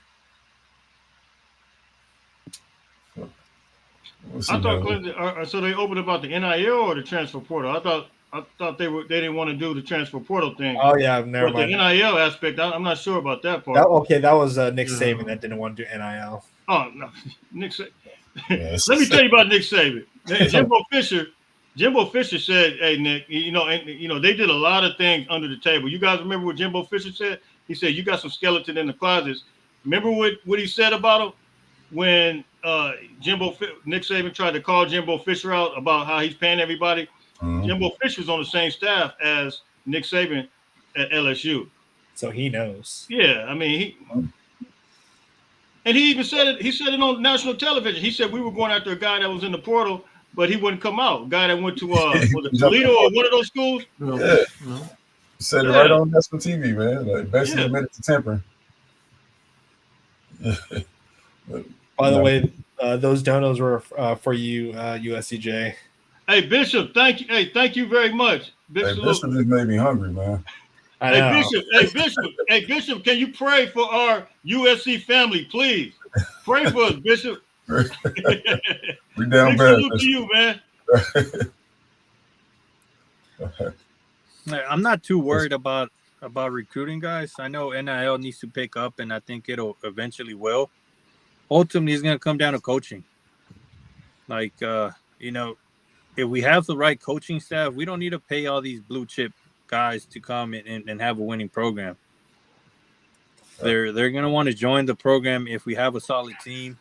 We'll see,
I thought
man.
Clemson. So they opened about the NIL or the transfer portal. I thought they didn't want to do the transfer portal thing.
oh yeah, never
But the
mind.
NIL aspect, I'm not sure about that part.
That was Nick Saban that didn't want to do NIL.
Oh no, Nick Saban.
Yes.
Let me tell you about Nick Saban. Jimbo Fisher said, "Hey Nick, you know they did a lot of things under the table. You guys remember what Jimbo Fisher said? He said you got some skeleton in the closets. Remember what he said about him when Nick Saban tried to call Jimbo Fisher out about how he's paying everybody.
Mhm.
Jimbo Fisher's on the same staff as Nick Saban at LSU,
So he knows.
yeah. I mean and he even said it. He said it on national television. He said we were going after a guy that was in the portal, but he wouldn't come out. A guy that went to was it Toledo or one of those schools?
No,
Yeah.
no.
You said it
Yeah.
right on national TV, man. Like basically
Yeah.
admitted to tampering.
By the way, those donos were for you, USCJ.
Hey Bishop, thank you. Hey, thank you very much.
Hey,
Bishop,
Bishop just made me hungry, man.
I know.
Hey Bishop, can you pray for our USC family, please? Pray for us, Bishop.
We down
Big
bad.
salute to you, man.
I'm not too worried about recruiting, guys. I know NIL needs to pick up, and I think it'll eventually will. Ultimately, it's going to come down to coaching. Like, you know, if we have the right coaching staff, we don't need to pay all these blue chip guys to come and have a winning program. They're going to want to join the program if we have a solid team,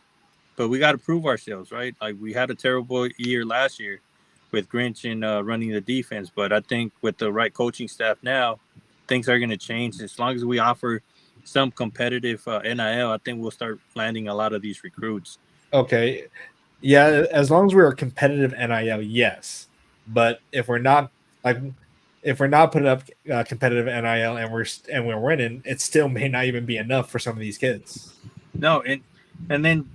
but we got to prove ourselves, right? Like we had a terrible year last year with Grinch and running the defense, but I think with the right coaching staff now, things are going to change. As long as we offer some competitive NIL, I think we'll start landing a lot of these recruits.
Okay. Yeah, as long as we're a competitive NIL, yes. But if we're not putting up competitive NIL and we're winning, it still may not even be enough for some of these kids.
No, and then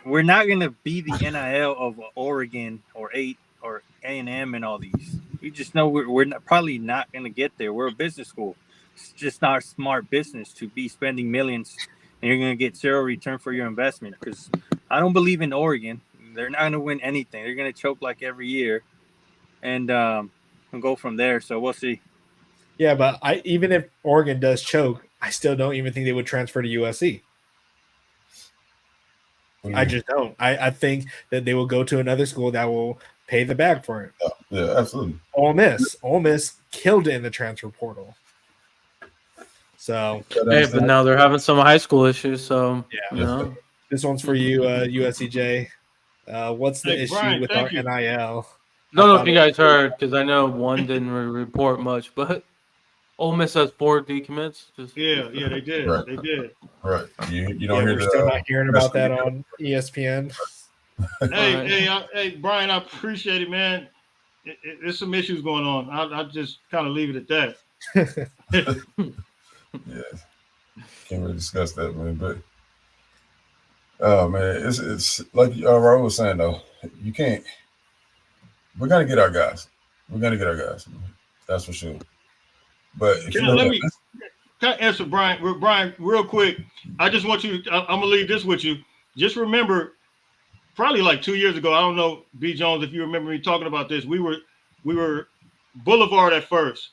we're not going to be the NIL of Oregon or A&M and all these. We just know we're probably not going to get there. We're a business school. It's just not smart business to be spending millions and you're going to get zero return for your investment, because I don't believe in Oregon. They're not going to win anything. They're going to choke like every year and go from there. So we'll see.
Yeah, but even if Oregon does choke, I still don't even think they would transfer to USC. I just don't. I think that they will go to another school that will pay the bag for it.
Yeah, absolutely.
Ole Miss killed it in the transfer portal. So
Hey, but now they're having some high school issues. So
yeah,
you know.
This one's for you, USCJ. What's the issue
Brian,
with our
thank you.
NIL?
Don't know if you guys heard, because I know one didn't report much, but Ole Miss has 4 decommits.
Yeah, they did.
Right.
They did.
Right. You don't hear
we're still not hearing about that on ESPN.
Hey, Brian, I appreciate it, man. There's some issues going on. I'll just kind of leave it at that.
Yeah, can't really discuss that, man. But oh man, it's like Raul was saying though. You can't. We're gonna get our guys. Man. That's for sure. But if
Can I answer Brian? Brian, real quick. I just want you. I'm gonna leave this with you. Just remember, probably like 2 years ago. I don't know, B. Jones, if you remember me talking about this. We were Boulevard at first.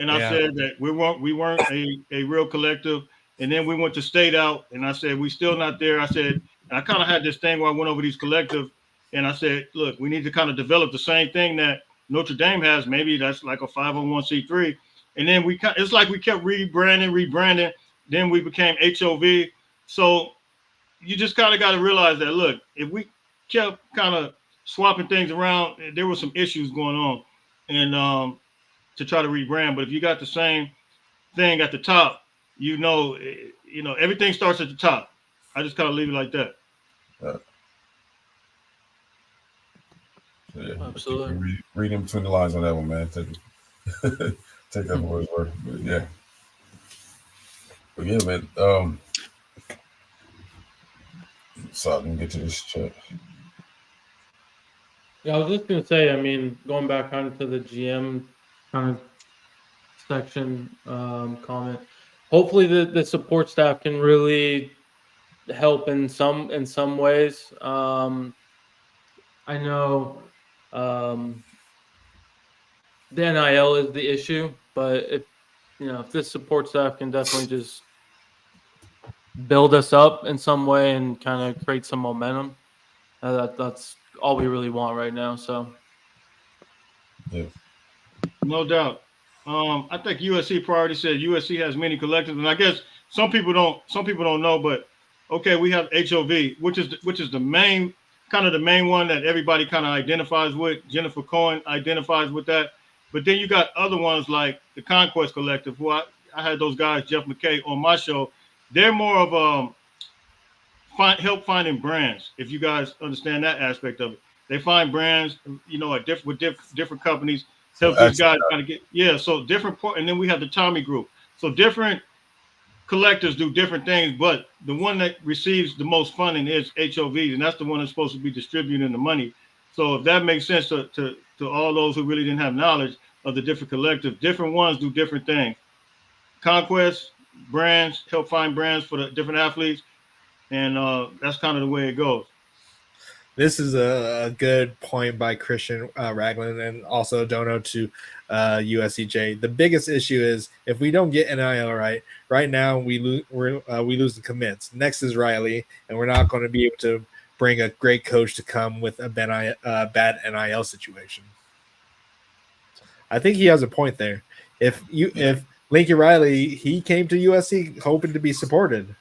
And I said that we weren't a real collective. And then we went to state out, and I said, we still not there. I said, and I kind of had this thing where I went over these collective, and I said, look, we need to kind of develop the same thing that Notre Dame has. Maybe that's like a 501c3. And then it's like we kept rebranding. Then we became HOV. So you just kind of got to realize that, look, if we kept kind of swapping things around, there were some issues going on, and to try to rebrand. But if you got the same thing at the top, everything starts at the top. I just kind of leave it like that.
Yeah,
Absolutely.
Read in between the lines on that one, man. Take that for his word. But yeah. But yeah, man. So I can get to this chat.
Yeah, I was just gonna say. I mean, going back onto the GM kind of section comment. Hopefully, the support staff can really help in some ways. I know the NIL is the issue, but if this support staff can definitely just build us up in some way and kind of create some momentum, that's all we really want right now. So,
Yeah.
No doubt. I think USC priority said USC has many collectives, and I guess some people don't know, but okay, we have HOV, which is the main one that everybody kind of identifies with. Jennifer Cohen identifies with that, but then you got other ones like the Conquest Collective, who I had those guys, Jeff McKay, on my show. They're more of help finding brands. If you guys understand that aspect of it, they find brands, with different companies. Help these guys kind of get so different. And then we have the Tommy Group. So different collectors do different things, but the one that receives the most funding is HOVs, and that's the one that's supposed to be distributing the money. So if that makes sense to all those who really didn't have knowledge of the different collectives, different ones do different things. Conquest brands help find brands for the different athletes, and that's kind of the way it goes.
This is a good point by Christian Ragland and also Dono to USCJ. The biggest issue is if we don't get NIL right now we lose the commits. Next is Riley, and we're not going to be able to bring a great coach to come with a bad NIL situation. I think he has a point there. If Lincoln Riley, he came to USC hoping to be supported,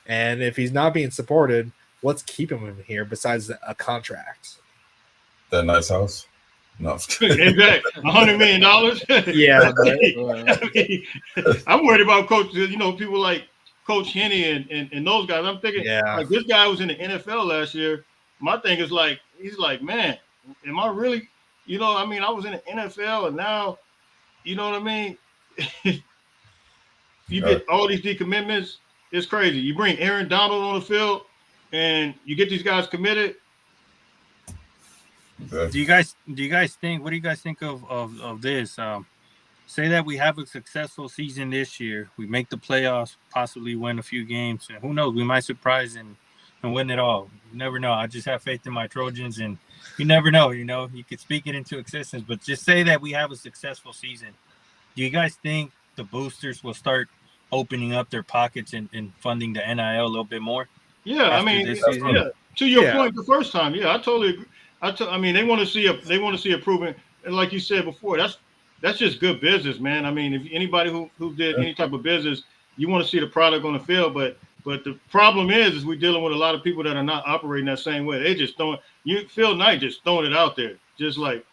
and if he's not being supported, what's keeping him here besides a contract?
That nice house? No.
Exactly. $100 million?
Yeah.
I'm worried about coaches, people like Coach Henney and those guys. I'm thinking, like, this guy was in the NFL last year. My thing is like, he's like, man, am I really, I was in the NFL and now, you know what I mean? You get all these decommitments. It's crazy. You bring Aaron Donald on the field and you get these guys committed.
Do you guys think? What do you guys think of this? Say that we have a successful season this year, we make the playoffs, possibly win a few games, and who knows, we might surprise and win it all. You never know. I just have faith in my Trojans, and you never know. You could speak it into existence, but just say that we have a successful season. Do you guys think the boosters will start opening up their pockets and funding the NIL a little bit more?
Yeah, to your point, the first time, I totally agree. They want to see a proven, and like you said before, that's just good business, man. I mean, if anybody who did any type of business, you want to see the product on the field, but the problem is we're dealing with a lot of people that are not operating that same way. They just Phil Knight just throwing it out there, just like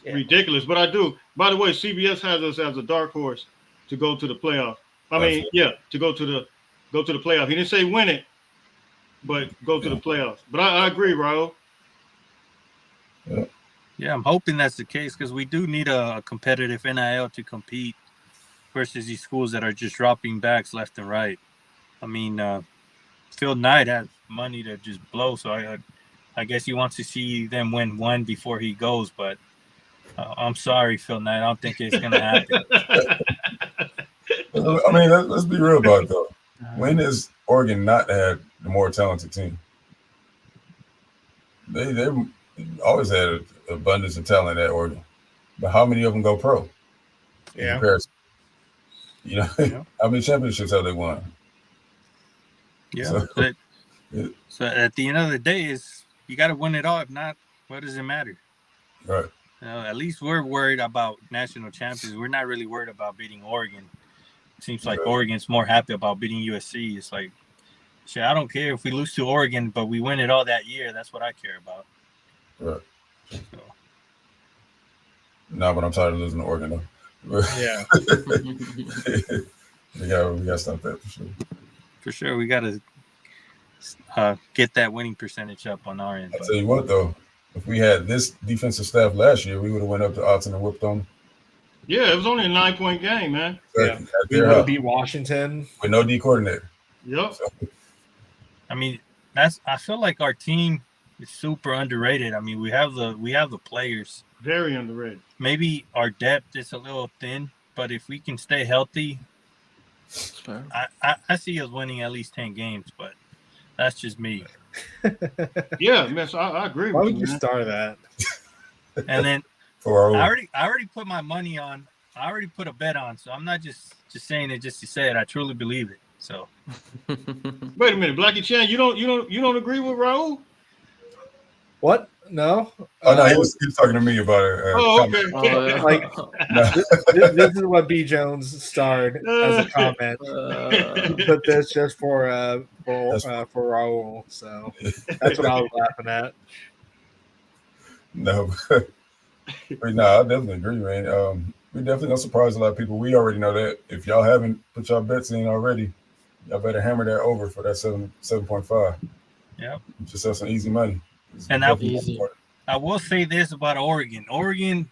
ridiculous. But I do. By the way, CBS has us as a dark horse to go to the playoff. To go to the playoff. He didn't say win it, but go to the playoffs. But I agree, Raul.
Yeah, I'm hoping that's the case because we do need a competitive NIL to compete versus these schools that are just dropping backs left and right. I mean, Phil Knight has money to just blow, so I guess he wants to see them win one before he goes. But I'm sorry, Phil Knight, I don't think it's going to happen.
I mean, let's be real about it, though. When is Oregon not had the more talented team? They always had an abundance of talent at Oregon, but how many of them go pro? In comparison, how many championships have they won?
Yeah.
So,
So at the end of the day, is you got to win it all. If not, what does it matter?
right.
At least we're worried about national champions. We're not really worried about beating Oregon. It seems like Oregon's more happy about beating USC. It's like, shit, I don't care if we lose to Oregon, but we win it all that year. That's what I care about.
Right.
So.
No, but I'm tired of losing to Oregon though.
Yeah.
we got to stop that for sure.
For sure, we got to get that winning percentage up on our end.
I'll tell you what though, if we had this defensive staff last year, we would have went up to Autzen and whooped them.
Yeah, it was only a 9-point game, man.
Yeah. We would have beat Washington
with no D coordinator.
Yep.
So,
I mean, I feel like our team is super underrated. I mean, we have the players.
Very underrated.
Maybe our depth is a little thin, but if we can stay healthy, I see us winning at least 10 games, but that's just me.
Yeah, man, so I agree
Why
with
would
you,
you
man.
start that?
And then
for
I already put my money on. I already put a bet on, so I'm not just saying it just to say it. I truly believe it. So
Wait a minute, Blackie Chan, you don't agree with Raul?
What? No.
Oh no, he was talking to me about it.
Oh, okay.
Like this is what B Jones starred as a comment. But that's just for Raul. So that's what I was laughing at.
No, but no, I definitely agree, man. We definitely gonna surprise a lot of people. We already know that. If y'all haven't put y'all bets in already, y'all better hammer that over for that 7.5.
Yeah,
just have some easy money.
And I will say this about Oregon. Oregon,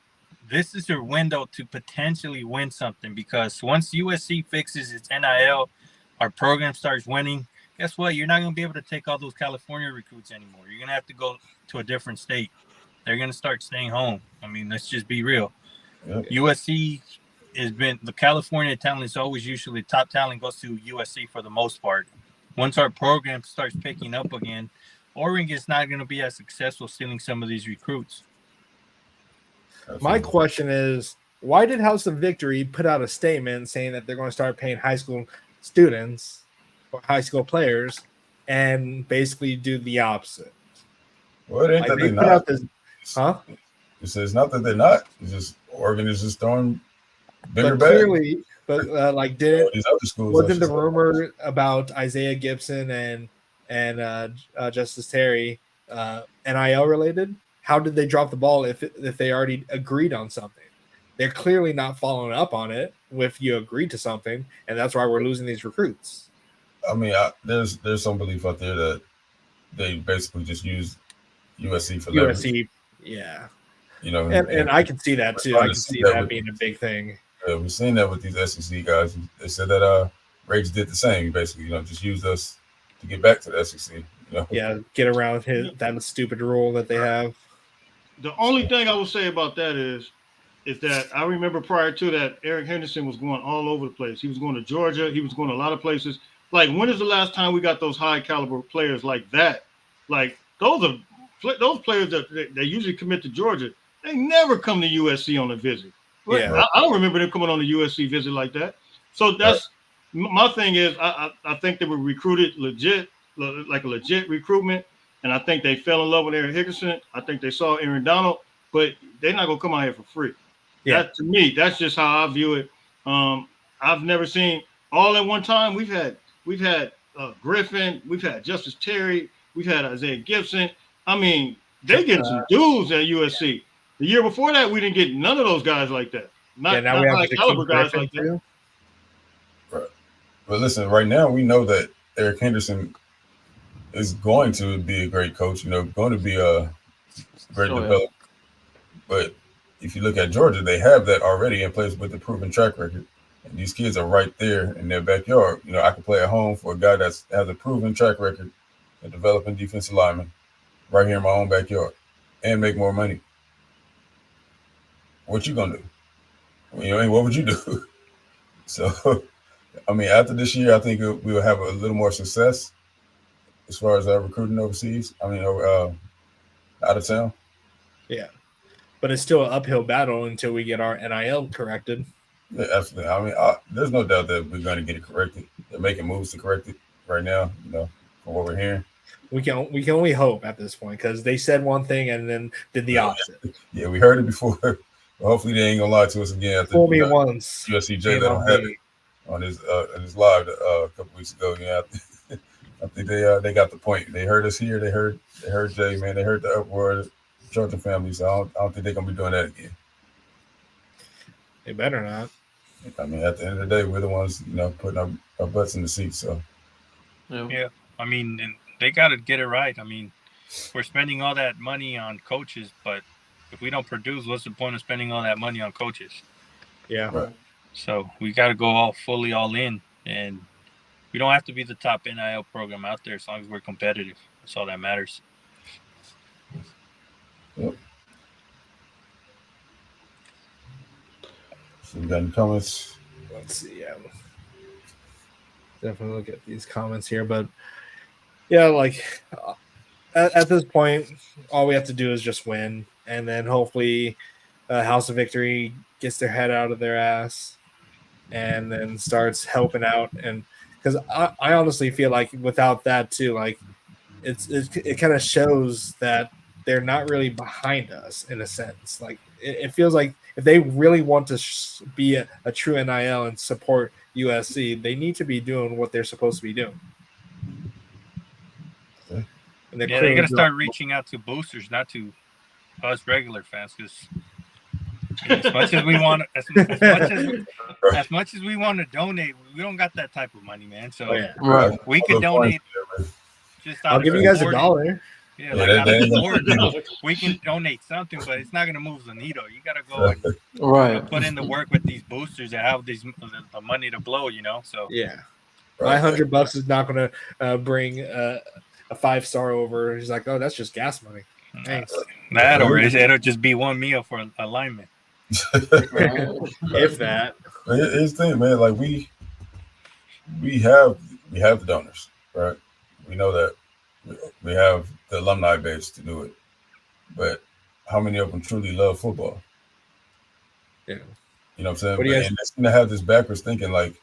this is your window to potentially win something, because once USC fixes its NIL, our program starts winning. Guess what? You're not going to be able to take all those California recruits anymore. You're going to have to go to a different state. They're going to start staying home. I mean, let's just be real. Yep. USC has been the California talent is always usually top talent goes to USC for the most part. Once our program starts picking up again, Oregon is not going to be as successful stealing some of these recruits.
My question is, why did House of Victory put out a statement saying that they're going to start paying high school students or high school players and basically do the opposite?
Well, it ain't that they're not. It's not that they're not. It's just Oregon is just throwing bigger bags. Clearly,
but these other schools wasn't the rumor about Isaiah Gibson and Justice Terry NIL related? How did they drop the ball if they already agreed on something? They're clearly not following up on it if you agreed to something, and that's why we're losing these recruits.
I mean, there's some belief out there that they basically just use USC for
USC,
leverage.
Yeah.
You know,
and I can see that too. I can see that being a big thing.
Yeah, we've seen that with these SEC guys. They said that Rakes did the same, basically. Just used us to get back to the SEC.
Yeah, get around that stupid rule that they have.
The only thing I will say about that is that I remember prior to that, Eric Henderson was going all over the place. He was going to Georgia. He was going to a lot of places. Like, when is the last time we got those high caliber players like that? Like, those players that they usually commit to Georgia, they never come to USC on a visit. Yeah. I don't remember them coming on a USC visit like that. So that's my thing is I think they were recruited legit, like a legit recruitment. And I think they fell in love with Eric Hickerson. I think they saw Aaron Donald, but they're not going to come out here for free. Yeah. That, to me, that's just how I view it. I've never seen all at one time. We've had Griffin. We've had Justice Terry. We've had Isaiah Gibson. I mean, they get some dudes at USC. The year before that, we didn't get none of those guys like that. Not high caliber guys like that.
Right. But listen, right now we know that Eric Henderson is going to be a great coach. Going to be a great developer. But if you look at Georgia, they have that already in place with the proven track record. And these kids are right there in their backyard. I can play at home for a guy that has a proven track record of developing defensive linemen right here in my own backyard and make more money. What you gonna do? What would you do? So, after this year, I think we will have a little more success as far as recruiting overseas. Out of town.
Yeah, but it's still an uphill battle until we get our NIL corrected.
Yeah, absolutely. There's no doubt that we're going to get it corrected. They're making moves to correct it. right now. From what we're hearing.
We can only hope at this point because they said one thing and then did the opposite.
Yeah, we heard it before. But hopefully they ain't gonna lie to us again. After,
Fool me once.
USCJ
shame
let
on
him have
me.
it on his live a couple weeks ago. Yeah, I think they got the point. They heard us here. They heard Jay, man. They heard the uproar of the Trojan family. So I don't think they're gonna be doing that again.
They better not.
I mean, at the end of the day, we're the ones, putting our butts in the seat. So
yeah, I mean, and they got to get it right. I mean, we're spending all that money on coaches, but if we don't produce, what's the point of spending all that money on coaches?
Yeah.
Right.
So we got to go all in, and we don't have to be the top NIL program out there as long as we're competitive. That's all that matters.
Yep. So we got any comments?
Let's see. Yeah. Definitely look at these comments here, but yeah, like at this point, all we have to do is just win, and then hopefully, House of Victory gets their head out of their ass, and then starts helping out. And because I honestly feel like without that too, like it kind of shows that they're not really behind us in a sense. Like it feels like if they really want to be a true NIL and support USC, they need to be doing what they're supposed to be doing.
Okay.
And
they got to start reaching out to boosters, not to us regular fans, because as much as we want, as much as we want to donate, we don't got that type of money, man. So we could donate. Just
I'll give you guys $1.
Yeah, like out of the we can donate something, but it's not going to move the needle. You got to go and put in the work with these boosters that have the money to blow, So
yeah, my $100 is not going to bring a 5-star over. He's like, oh, that's just gas money. Thanks.
That or it'll just be one meal for alignment.
If that.
Here's the thing, man. Like we have the donors, right? We know that. We have the alumni base to do it, but how many of them truly love football?
Yeah,
you know what I'm saying. And it's gonna have this backwards thinking, like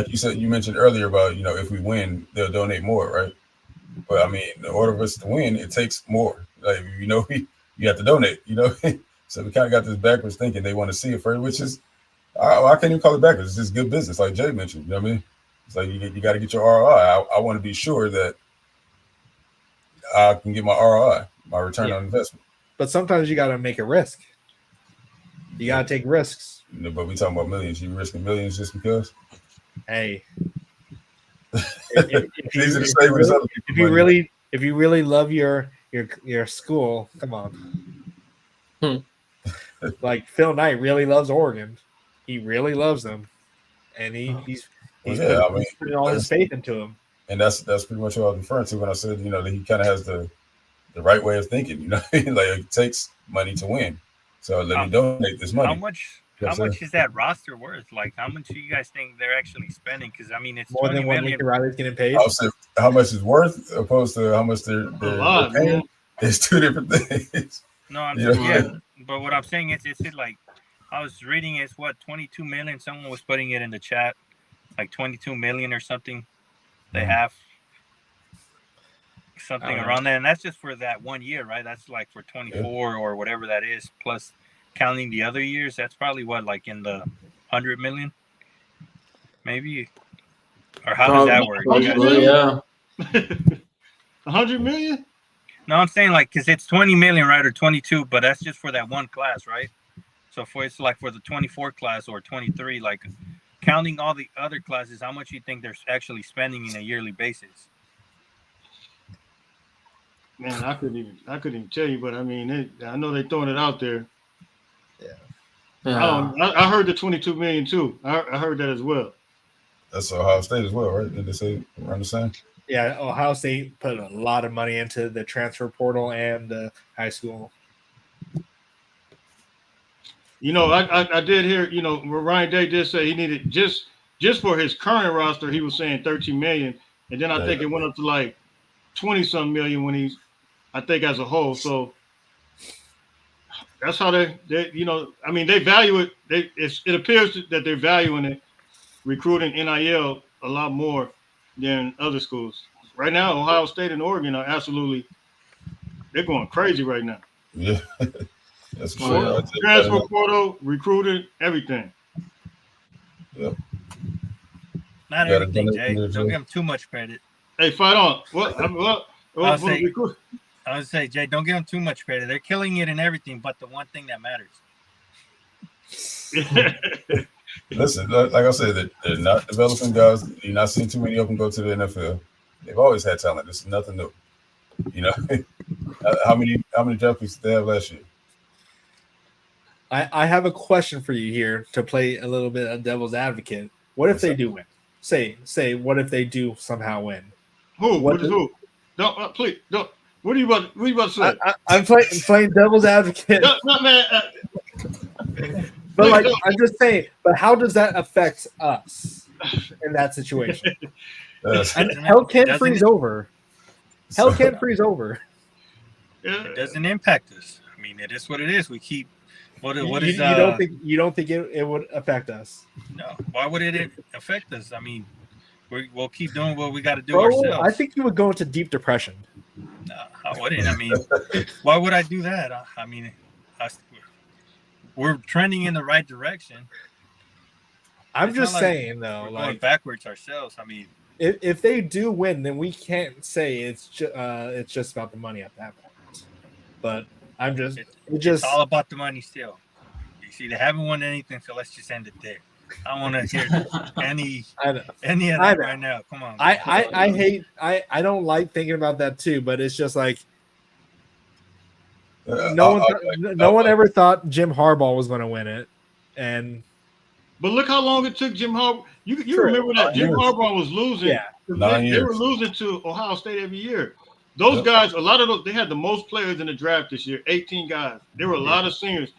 you said, you mentioned earlier about if we win, they'll donate more, right? But I mean, in order for us to win, it takes more. Like you have to donate. So we kind of got this backwards thinking. They want to see it first, which is I can't even call it backwards. It's just good business, like Jay mentioned. You know what I mean? It's like you got to get your ROI. I want to be sure that I can get my ROI, my return on investment.
But sometimes you got to make a risk. You got to take risks.
But we talking about millions. You risking millions just because?
Hey.
If
you really love your school, come on. Like Phil Knight really loves Oregon. He really loves them. And he's putting all his faith into him.
And that's pretty much what I was referring to when I said, that he kind of has the right way of thinking, like it takes money to win. So let me donate this money.
How much is that roster worth? Like, how much do you guys think they're actually spending? Because I mean, it's
more than what Lincoln Riley's getting paid.
I'll say how much is worth opposed to how much they're paying. It's two different things.
No, I'm just but what I'm saying is, it's like I was reading, it's what 22 million. Someone was putting it in the chat, like 22 million or something. They have something around there, and that's just for that 1 year, right? That's like for 24 or whatever that is, plus counting the other years. That's probably what, like in the 100 million, maybe, or how does that work?
Yeah, 100 million.
No, I'm saying like because it's 20 million, right, or 22, but that's just for that one class, right? So it's like for the 24 class or 23, like. Counting all the other classes, how much you think they're actually spending in a yearly basis?
Man, I couldn't even tell you, but I mean, I know they're throwing it out there. Yeah. I heard the 22 million too. I heard that as well.
That's Ohio State as well, right? Did they say around the same?
Yeah, Ohio State put a lot of money into the transfer portal and the high school.
I did hear, Ryan Day did say he needed just for his current roster, he was saying 13 million. And then I think it went up to like 20-some million when I think as a whole. So that's how they I mean, they value it. It appears that they're valuing it, recruiting NIL a lot more than other schools. Right now, Ohio State and Oregon are they're going crazy right now.
Yeah, that's for
Oh,
sure.
yeah.
I'll tell you
Transfer
that.
portal, recruited, everything.
Yep.
Not
Got it
everything,
done
Jay.
there,
Don't
Jay.
give them too much credit.
Hey, fight on.
I'll
For the
say,
recruit.
I would say, Jay, don't give them too much credit. They're killing it in everything, but the one thing that matters.
Listen, like I said, they're not developing guys. You're not seeing too many of them go to the NFL. They've always had talent. This is nothing new. You know, how many draft picks did they have last year?
I have a question for you here to play a little bit of devil's advocate. What if they do win? Say, what if they do somehow win?
Who?
What
What is who? Don't please don't. What are you about to say?
I'm playing devil's advocate.
No, man.
But like,
Please,
I'm just saying. But how does that affect us in that situation? And hell can freeze over. Hell can freeze over.
It doesn't impact us. I mean, it is what it is. We keep. What is?
You don't think it would affect us?
No. Why would it affect us? I mean, we'll keep doing what we got to do
Bro,
ourselves.
I think you would go into deep depression.
No, I wouldn't. I mean, why would I do that? I mean, we're trending in the right direction.
I'm
It's
just
not like
saying though,
we're
like
going backwards ourselves. I mean,
if they do win, then we can't say it's just about the money at that point. But I'm just
it's all about the money still. You see, they haven't won anything, so let's just end it there. I don't want to hear any of that right now. Come on.
I don't like thinking about that too, but it's just like no one ever thought Jim Harbaugh was going to win it, and
but look how long it took Jim Harbaugh. You remember that Jim Harbaugh was losing.
Yeah.
They were losing to Ohio State every year. Those guys, a lot of those, they had the most players in the draft this year, 18 guys. There were a lot of seniors.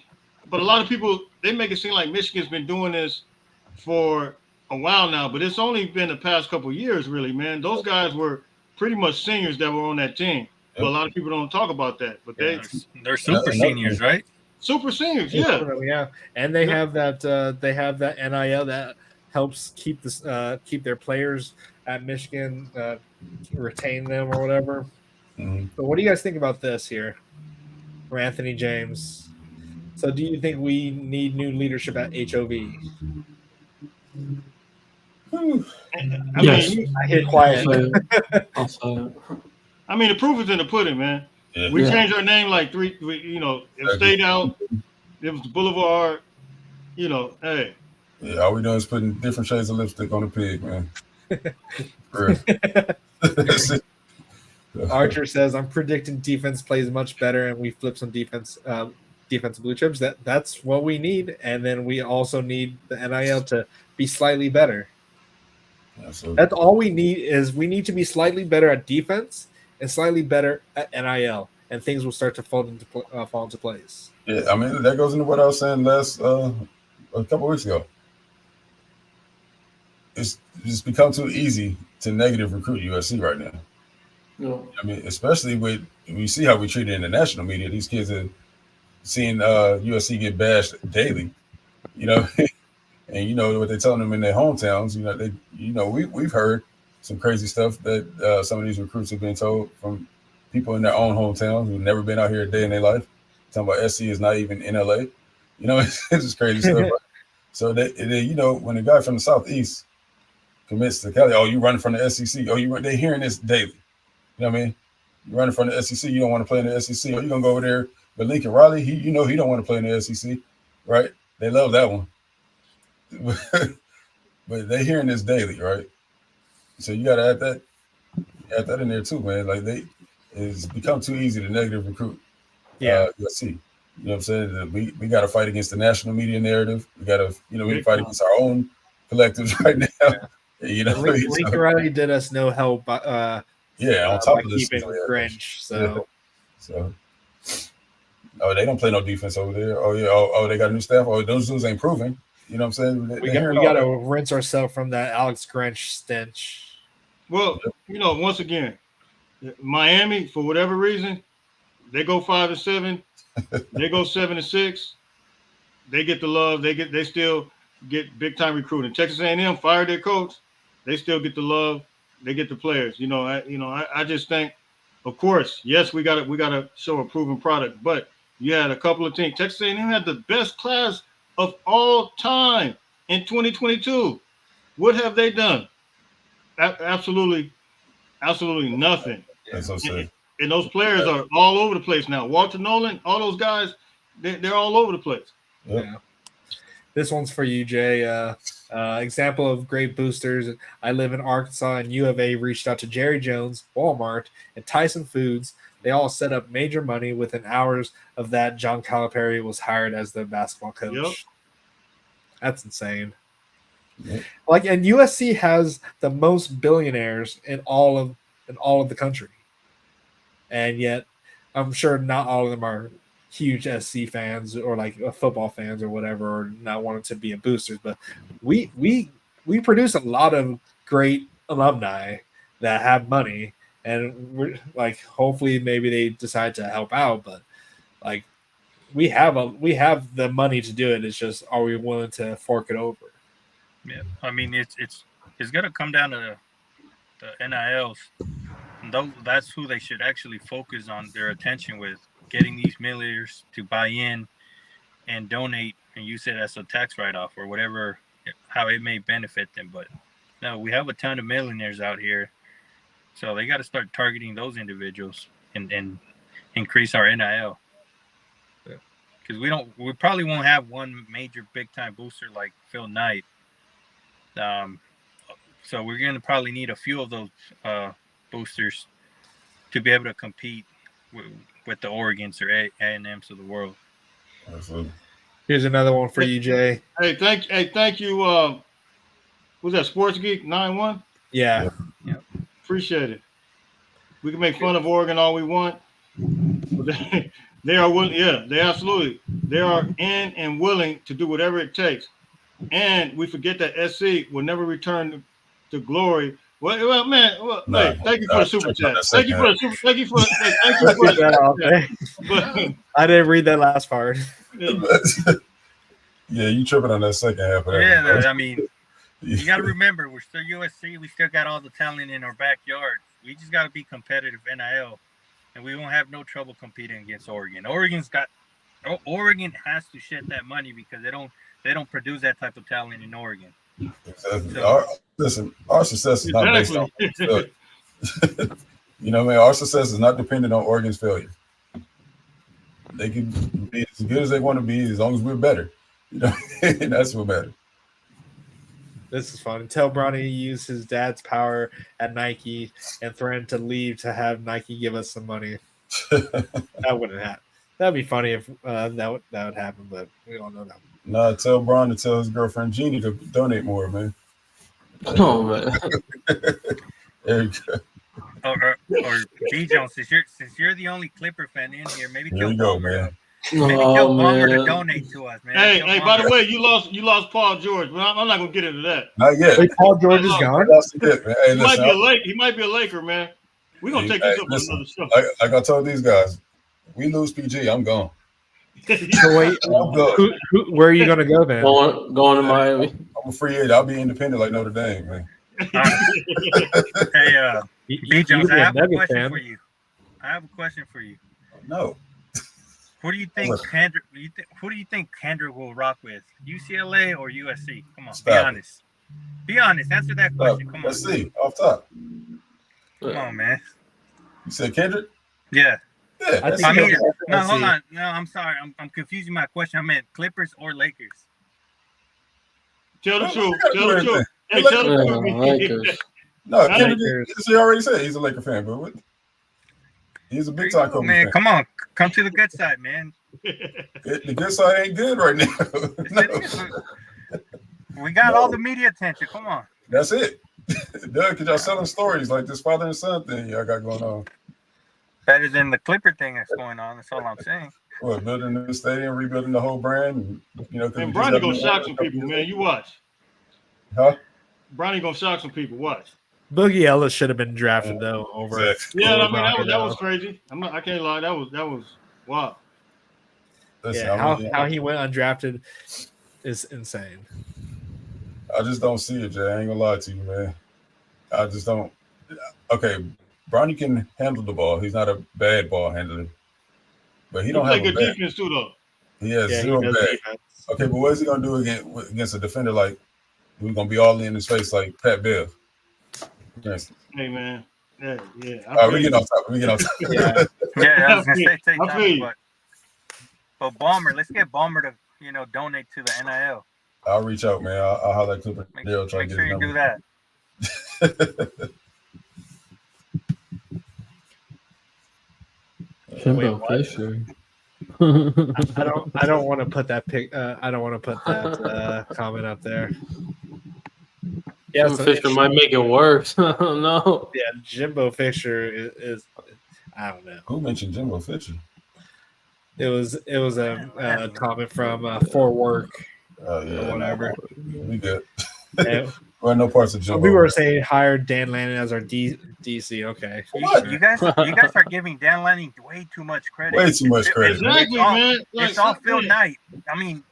But a lot of people, they make it seem like Michigan's been doing this for a while now, but it's only been the past couple of years, really, man. Those guys were pretty much seniors that were on that team. But a lot of people don't talk about that. But
they're super seniors, right?
Super seniors, yeah.
Yeah. And they have that NIL that helps keep their players at Michigan, retain them or whatever.
Mm-hmm.
But what do you guys think about this here for Anthony James? So do you think we need new leadership at HOV?
Yes.
I hear quiet.
I'll say it.
I mean, the proof is in the pudding, man.
Yeah.
We changed our name like it stayed out. It was the Boulevard. Hey.
Yeah, all we doing is putting different shades of lipstick on the pig, man.
Archer says, I'm predicting defense plays much better and we flip some defensive blue chips. That's what we need. And then we also need the NIL to be slightly better.
Absolutely.
That's all we need is we need to be slightly better at defense and slightly better at NIL, and things will start to fall into place.
Yeah, I mean, that goes into what I was saying a couple weeks ago. It's just become too easy to negative recruit USC right now.
No.
I mean, especially when you see how we treat it in the national media. These kids are seeing USC get bashed daily, and what they're telling them in their hometowns. We've heard some crazy stuff that some of these recruits have been told from people in their own hometowns who've never been out here a day in their life. Talking about SC is not even in LA. It's just crazy stuff. Right? So they, when a guy from the Southeast commits to Cali, oh, you running from the SEC. Oh, they're hearing this daily. You know what I mean? You're running from the SEC. You don't want to play in the SEC. Or you're going to go over there. But Lincoln Riley, he don't want to play in the SEC, right? They love that one. But they're hearing this daily, right? So you got to add that in there too, man. Like it's become too easy to negative recruit.
Yeah.
USC. You know what I'm saying? We got to fight against the national media narrative. We got to, we fight against our own collectives right now.
Lincoln Riley did us no help.
On top of this,
keeping Grinch. So,
they don't play no defense over there. Oh yeah. Oh, they got a new staff. Oh, those dudes ain't proving. You know what I'm saying?
We got to rinse ourselves from that Alex Grinch stench.
Well, once again, Miami, for whatever reason, they go 5-7, they go 7-6, they get the love. They still get big time recruiting. Texas A&M fired their coach, they still get the love. they get the players. I just think, of course, yes, we got to show a proven product, but you had a couple of teams. Texas A&M had the best class of all time in 2022. What have they done? Absolutely nothing.
That's so sick.
And those players are all over the place now. Walter Nolan, all those guys, they're all over the place.
Yep.
Yeah. This one's for you, Jay. Example of great boosters. I live in Arkansas, and U of A reached out to Jerry Jones, Walmart, and Tyson Foods. They all set up major money. Within hours of that, John Calipari was hired as the basketball coach.
Yep.
That's insane.
Yep.
Like, and USC has the most billionaires in all of the country, and yet I'm sure not all of them are huge SC fans or like football fans or whatever, or not wanting to be a boosters. But we produce a lot of great alumni that have money, and we're like, hopefully maybe they decide to help out. But like, we have the money to do it. It's just, are we willing to fork it over?
Yeah, I mean, it's gonna come down to the NILs. And that's who they should actually focus on their attention with, getting these millionaires to buy in and donate and use it as a tax write-off or whatever, how it may benefit them. But no, we have a ton of millionaires out here, so they got to start targeting those individuals and increase our NIL. Because we probably won't have one major big-time booster like Phil Knight. So we're going to probably need a few of those boosters to be able to compete with the Oregons or A&Ms of the world.
Absolutely.
Here's another one for you, Jay.
Hey, thank you. Was that Sports Geek 91?
Yeah.
Appreciate it. We can make fun of Oregon all we want. But they are willing. Yeah, they absolutely. They are in and willing to do whatever it takes. And we forget that SC will never return to glory. Well, man. Well, hey, thank you for the super chat. Thank you for the
But I didn't read that last part.
Yeah, you tripping on that second half of that.
Yeah, I mean, you got to remember, we're still USC. We still got all the talent in our backyard. We just got to be competitive NIL, and we won't have no trouble competing against Oregon. Oregon has to shed that money because they don't produce that type of talent in Oregon.
Exactly.
So,
our success is not based on failure. You know what I mean? Our success is not dependent on Oregon's failure. They can be as good as they want to be as long as we're better. You know, and that's what matters.
This is fun. Tell Bronny used his dad's power at Nike and threatened to leave to have Nike give us some money. That wouldn't happen. That'd be funny if that would happen, but we all know that.
Nah, tell Bron to tell his girlfriend Jeannie to donate more, man.
Oh man.
There you go.
Or B Jones, since you're the only Clipper fan in here, maybe
There
tell
you go,
Palmer,
man.
maybe tell Palmer to donate to us, man.
Hey, by the way, you lost Paul George, but I'm not gonna get into that.
Not yet.
Wait, Paul George is gone?
Hey,
He might be a Laker, man. We're gonna take this up on another show.
Like I told these guys, we lose PG, I'm gone.
So wait, where are you going to go then?
Going to Miami.
I'm a free agent. I'll be independent like Notre Dame, man.
Hey, B Jones, I have a question for you.
No.
Who do you think Kendrick will rock with? UCLA or USC? Come on, be honest. Be honest. Answer that question. Come on.
Let's see. Off top.
Come on, man.
You said Kendrick?
Yeah.
Yeah.
I mean, no, hold on. No, I'm sorry. I'm confusing my question. I meant Clippers or Lakers.
Tell the truth. Tell the truth. Hey, tell the truth.
No, Kendrick, he already said he's a Laker fan, but he's a big time Kobe
man.
fan.
Come on, come to the good side, man.
The good side ain't good right now.
We got all the media attention. Come on.
That's it. Doug, because y'all selling stories like this father and son thing y'all got going on.
Better than the Clipper thing that's going on. That's all I'm saying.
What, building a new stadium, rebuilding the whole brand, and
And Bronny gonna shock some people, man. You watch.
Huh?
Bronny gonna shock some people. Watch.
Boogie Ellis should have been drafted though over.
Exactly.
Yeah, I mean that was crazy. I can't lie. That was wow.
Listen,
Yeah, how he went undrafted is insane.
I just don't see it, Jay. I ain't gonna lie to you, man. I just don't. Okay, Bronny can handle the ball. He's not a bad ball handler, but he
He
don't
play
have a
good
bad.
defense too, though.
He has
Yeah, he
zero
does
bad.
defense.
Okay, but what is he gonna do against a defender like who's gonna be all in his face like Pat Bev, for instance?
Hey, man. Yeah, I
All right,
feel
we get
you.
on top. We get on top.
Yeah.
Yeah, I was gonna say take
I feel
time,
you.
but Balmer, let's get Balmer to donate to the NIL.
I'll reach out, man. I'll holler at Clipper
Make,
Dale, try to
make
get
sure
his
you do
number.
that.
Wait, what?
Fisher.
I don't want to put that pic. I don't want to put that comment up there. Yeah,
Jimbo Fisher might make it worse. Oh no.
Yeah, Jimbo Fisher is I don't know.
Who mentioned Jimbo Fisher?
It was a comment from For Work
Oh yeah,
or whatever.
we good.
And
Well, no parts of
some
Jimbo.
people were saying hire Dan Lanning as our DC. Okay,
What?
sure.
You guys are giving Dan Lanning way too much credit.
Way too much credit.
Exactly,
It's all-
man.
It's all Phil Knight. I mean,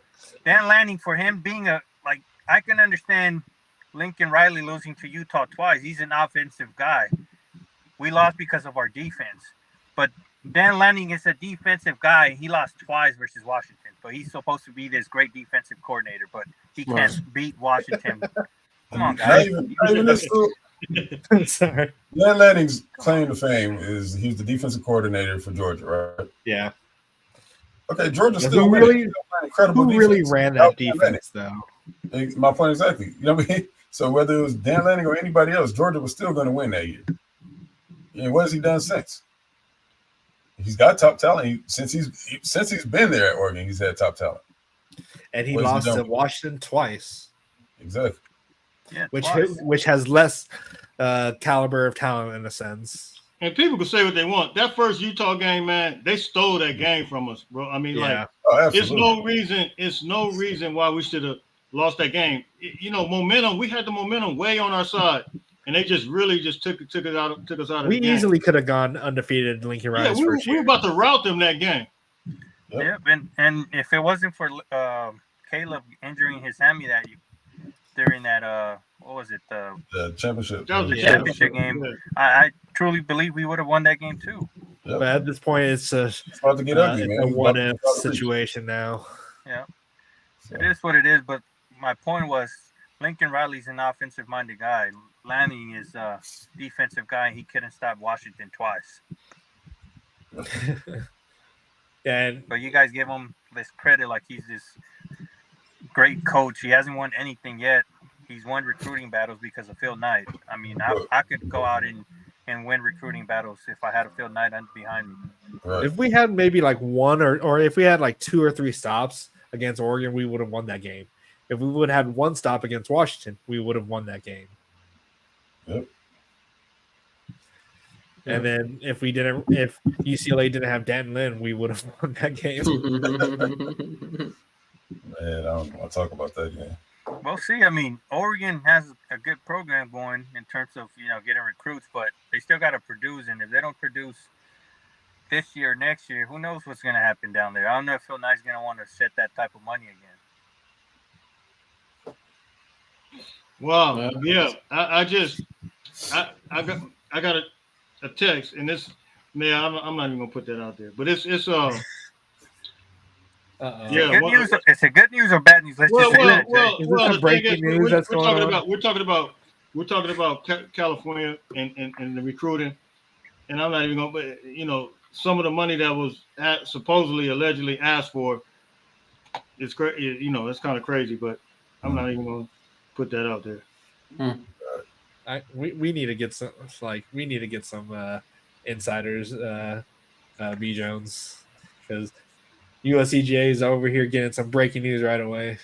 Dan Lanning, for him being I can understand Lincoln Riley losing to Utah twice. He's an offensive guy. We lost because of our defense. But Dan Lanning is a defensive guy. He lost twice versus Washington. But he's supposed to be this great defensive coordinator. But he can't beat Washington. Come on,
Not
guys.
even this.
Sorry.
Dan Lanning's claim to fame is he's the defensive coordinator for Georgia, right?
Yeah.
Okay, Georgia
Who
still
really-
winning. Incredible
Who really
defense.
ran
Without
that
Dan Lanning.
defense though?
My point exactly. You know what I mean? So whether it was Dan Lanning or anybody else, Georgia was still going to win that year. And what has he done since? He's got top talent. Since he's been there at Oregon, he's had top talent.
And he
What has he
lost
done?
to Washington twice,
Exactly.
Yeah,
which
twice.
has less caliber of talent in a sense.
And people can say what they want. That first Utah game, man, they stole that game from us, bro. I mean,
Yeah.
like,
Oh, absolutely.
it's no reason why we should have lost that game. Momentum. We had the momentum way on our side, and they just really took us out of
We
the game.
easily could have gone undefeated in Lincoln
Yeah,
Riley's
we
first
were
year.
about to rout them that game.
Yep, and if it wasn't for Caleb injuring his hammy during that what was it,
The championship.
That was the
Yeah.
championship game,
Yeah.
I truly believe we would have won that game too.
Yep.
But at this point, it's
It's about to get ugly,
it's
man.
a
It's
what
about
if
to reach.
situation now.
Yeah,
So,
it is what it is. But my point was, Lincoln Riley's an offensive-minded guy. Lanning is a defensive guy. He couldn't stop Washington twice.
And
But you guys give him this credit like he's this great coach. He hasn't won anything yet. He's won recruiting battles because of Phil Knight. I mean, I could go out and win recruiting battles if I had a Phil Knight behind me.
right.
if we had maybe like one or if we had like 2 or 3 stops against Oregon, we would have won that game. If we would have had 1 stop against Washington, we would have won that game.
Yep.
And then if UCLA didn't have Dan Lynn, we would have won that game.
Man, I don't want to talk about that game.
We'll see. I mean, Oregon has a good program going in terms of getting recruits, but they still got to produce. And if they don't produce this year, next year, who knows what's going to happen down there? I don't know if Phil Knight's going to want to set that type of money again.
Wow. Yeah. I got a text, and this, man, I'm not even gonna put that out there, but it's
Uh-oh.
Yeah,
Good news. Is it good news or bad news? Let's just say that. Jay.
Is this the
the
breaking
thing is,
news that's
we're
going
talking
on?
we're talking about California and the recruiting, and I'm not even gonna, but some of the money that was supposedly allegedly asked for, it's crazy. It's kind of crazy, but I'm not even gonna put that out there.
We need to get some insiders, B Jones, because USCGA is over here getting some breaking news right away.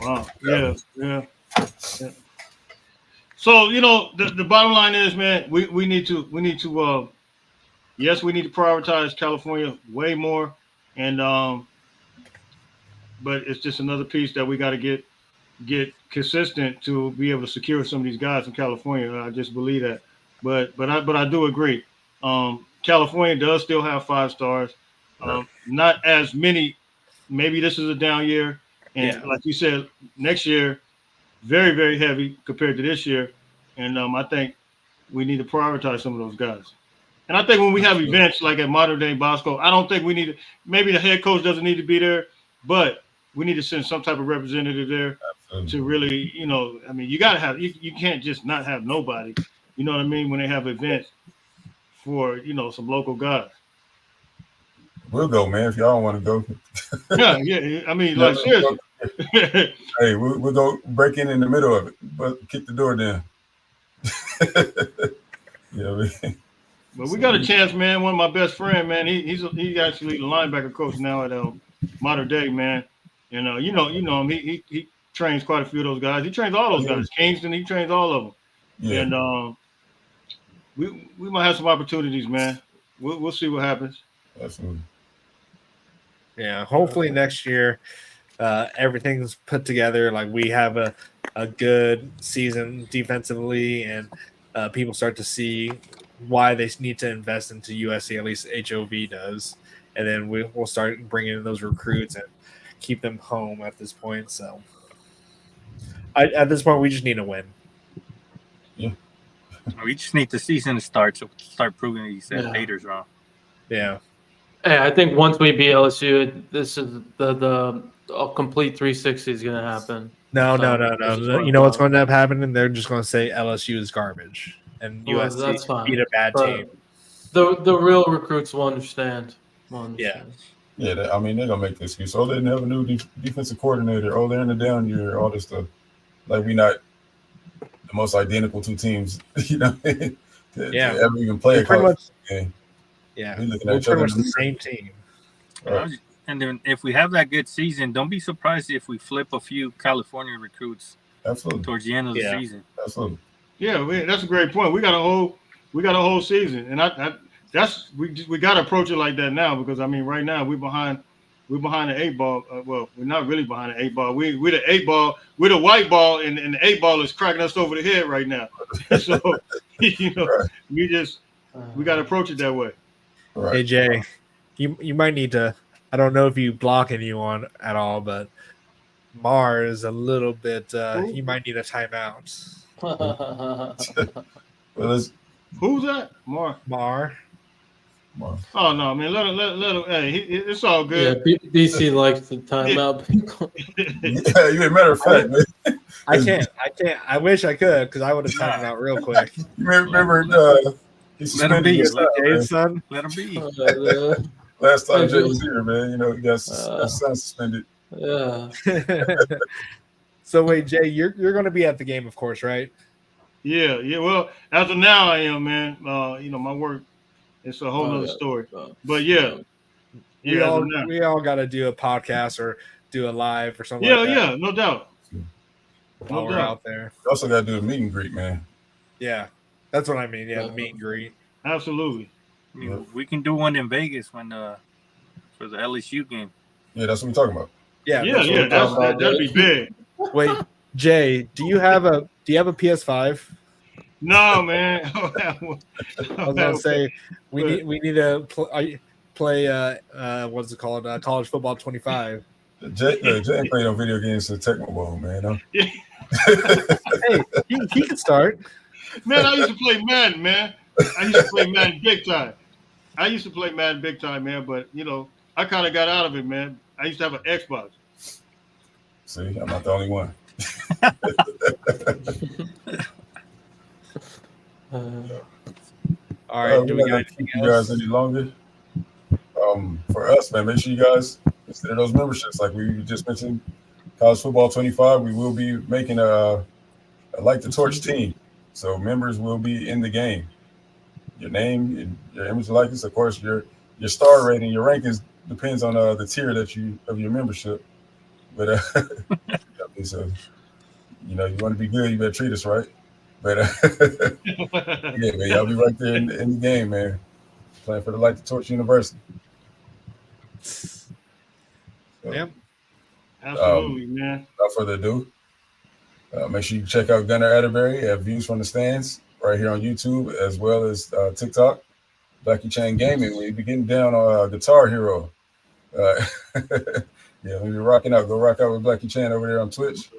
Wow. Yeah. So the bottom line is, man, we need to yes, we need to prioritize California way more, and but it's just another piece that we got to get consistent to be able to secure some of these guys from California. I just believe that, but I do agree. California does still have 5 stars, not as many. Maybe this is a down year, and like you said, next year very, very heavy compared to this year. And I think we need to prioritize some of those guys. And I think when we have events like at Modern Day Bosco, I don't think we need to. Maybe the head coach doesn't need to be there, but we need to send some type of representative there to really, I mean, you got to have. You can't just not have nobody. You know what I mean? When they have events for some local guys.
We'll go, man. If y'all don't want to go,
Yeah. I mean, like seriously.
Hey, we'll go break in the middle of it, but kick the door down. Yeah,
but we got a chance, man. One of my best friend, man. He's actually the linebacker coach now at Modern Day, man. And you know him. He trains quite a few of those guys. He trains all those guys. Kingston, he trains all of them. Yeah. And we might have some opportunities, man. We'll see what happens.
Absolutely.
Yeah, hopefully next year everything's put together. Like we have a good season defensively, and people start to see why they need to invest into USC. At least HOV does, and then we'll start bringing in those recruits and keep them home at this point. So at this point, we just need a win.
Yeah,
we just need the season to start proving these haters wrong.
Yeah.
Hey, I think once we beat LSU, this is the complete 360 is going to happen.
No. You know what's going to end up happening? They're just going to say LSU is garbage and USC beat a bad team.
The real recruits will understand.
Yeah.
Yeah, I mean, they're going to make the excuse. Oh, they didn't have a new defensive coordinator. Oh, they're in the down year, all this stuff. Like, we not the most identical two teams, to ever even play a college game.
Yeah, we're pretty much the same team.
Right. And then if we have that good season, don't be surprised if we flip a few California recruits.
Absolutely.
Towards the end of the season.
Absolutely.
Yeah, that's a great point. We got a whole season, and we got to approach it like that now because I mean, right now we're behind the 8 ball. Well, we're not really behind the 8 ball. We're the 8 ball. We're the white ball, and the 8 ball is cracking us over the head right now. So we got to approach it that way.
Right.
Hey Jay, you might need to. I don't know if you block anyone at all, but Mar is a little bit. He might need a timeout.
Who's that?
Mar.
Oh no, man! Let him. Hey, it's all good.
Yeah, BC likes the timeout.
Yeah, you a matter of fact, man.
I can't. I wish I could because I would have timed him out real quick.
You remember?
Let him be,
son.
Let him be.
Last time Jay was here, man, he got his son suspended.
Yeah.
So wait, Jay, you're going to be at the game, of course, right?
Yeah. Well, as of now, I am, man. My work, it's a whole other story. But yeah.
We all got to do a podcast or do a live or something.
Yeah, no doubt.
While we're out there,
You also got to do a meet and greet, man.
Yeah, that's what I mean. Yeah, the meet and greet.
Absolutely.
We can do one in Vegas for the LSU game.
Yeah, that's what we're talking about.
Yeah. That'd be big.
Wait, Jay, do you have a PS5?
No, man.
I was gonna say we need to play what's it called? College Football 25.
Jay ain't played on video games since Tecmo Bowl, man. Huh?
Hey, he can start.
Man, I used to play Madden, man. I used to play Madden big time, man. But I kind of got out of it, man. I used to have an Xbox.
See, I'm not the only one.
All right, do we
got
got
keep you guys any longer? For us, man, make sure you guys consider those memberships. Like we just mentioned, College Football 25. We will be making a Light the Torch team, so members will be in the game. Your name, your image, likeness, of course, your star rating, your rankings depends on the tier of your membership. But so you want to be good, you better treat us right. But yeah, man, y'all be right there in the game, man. Playing for the Light the Torch University. So,
yep.
Absolutely, man.
Without further ado, make sure you check out Gunnar Atterbury at Views from the Stands right here on YouTube, as well as TikTok, Blackie Chain Gaming. We be getting down on Guitar Hero. Yeah, we be rocking out. Go rock out with Blackie Chain over there on Twitch.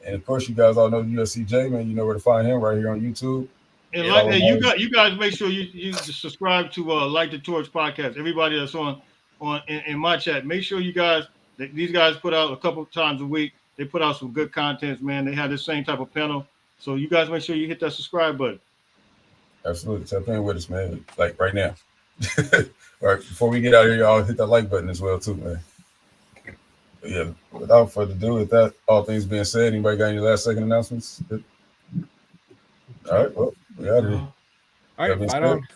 And of course, you guys all know USCJ, man. You know where to find him right here on YouTube.
And
Yeah,
like
all
you
of
got you guys make sure you subscribe to Light the Torch podcast. Everybody that's on in my chat, make sure you guys these guys put out a couple times a week. They put out some good contents, man. They have the same type of panel. So you guys make sure you hit that subscribe button.
Absolutely. Tap in with us, man. Like right now. All right, before we get out of here, y'all hit that like button as well, too, man. But yeah, without further ado, with that, all things being said, anybody got any last second announcements? All right, well, we out of here.
All right,
That being
fight
said,
on.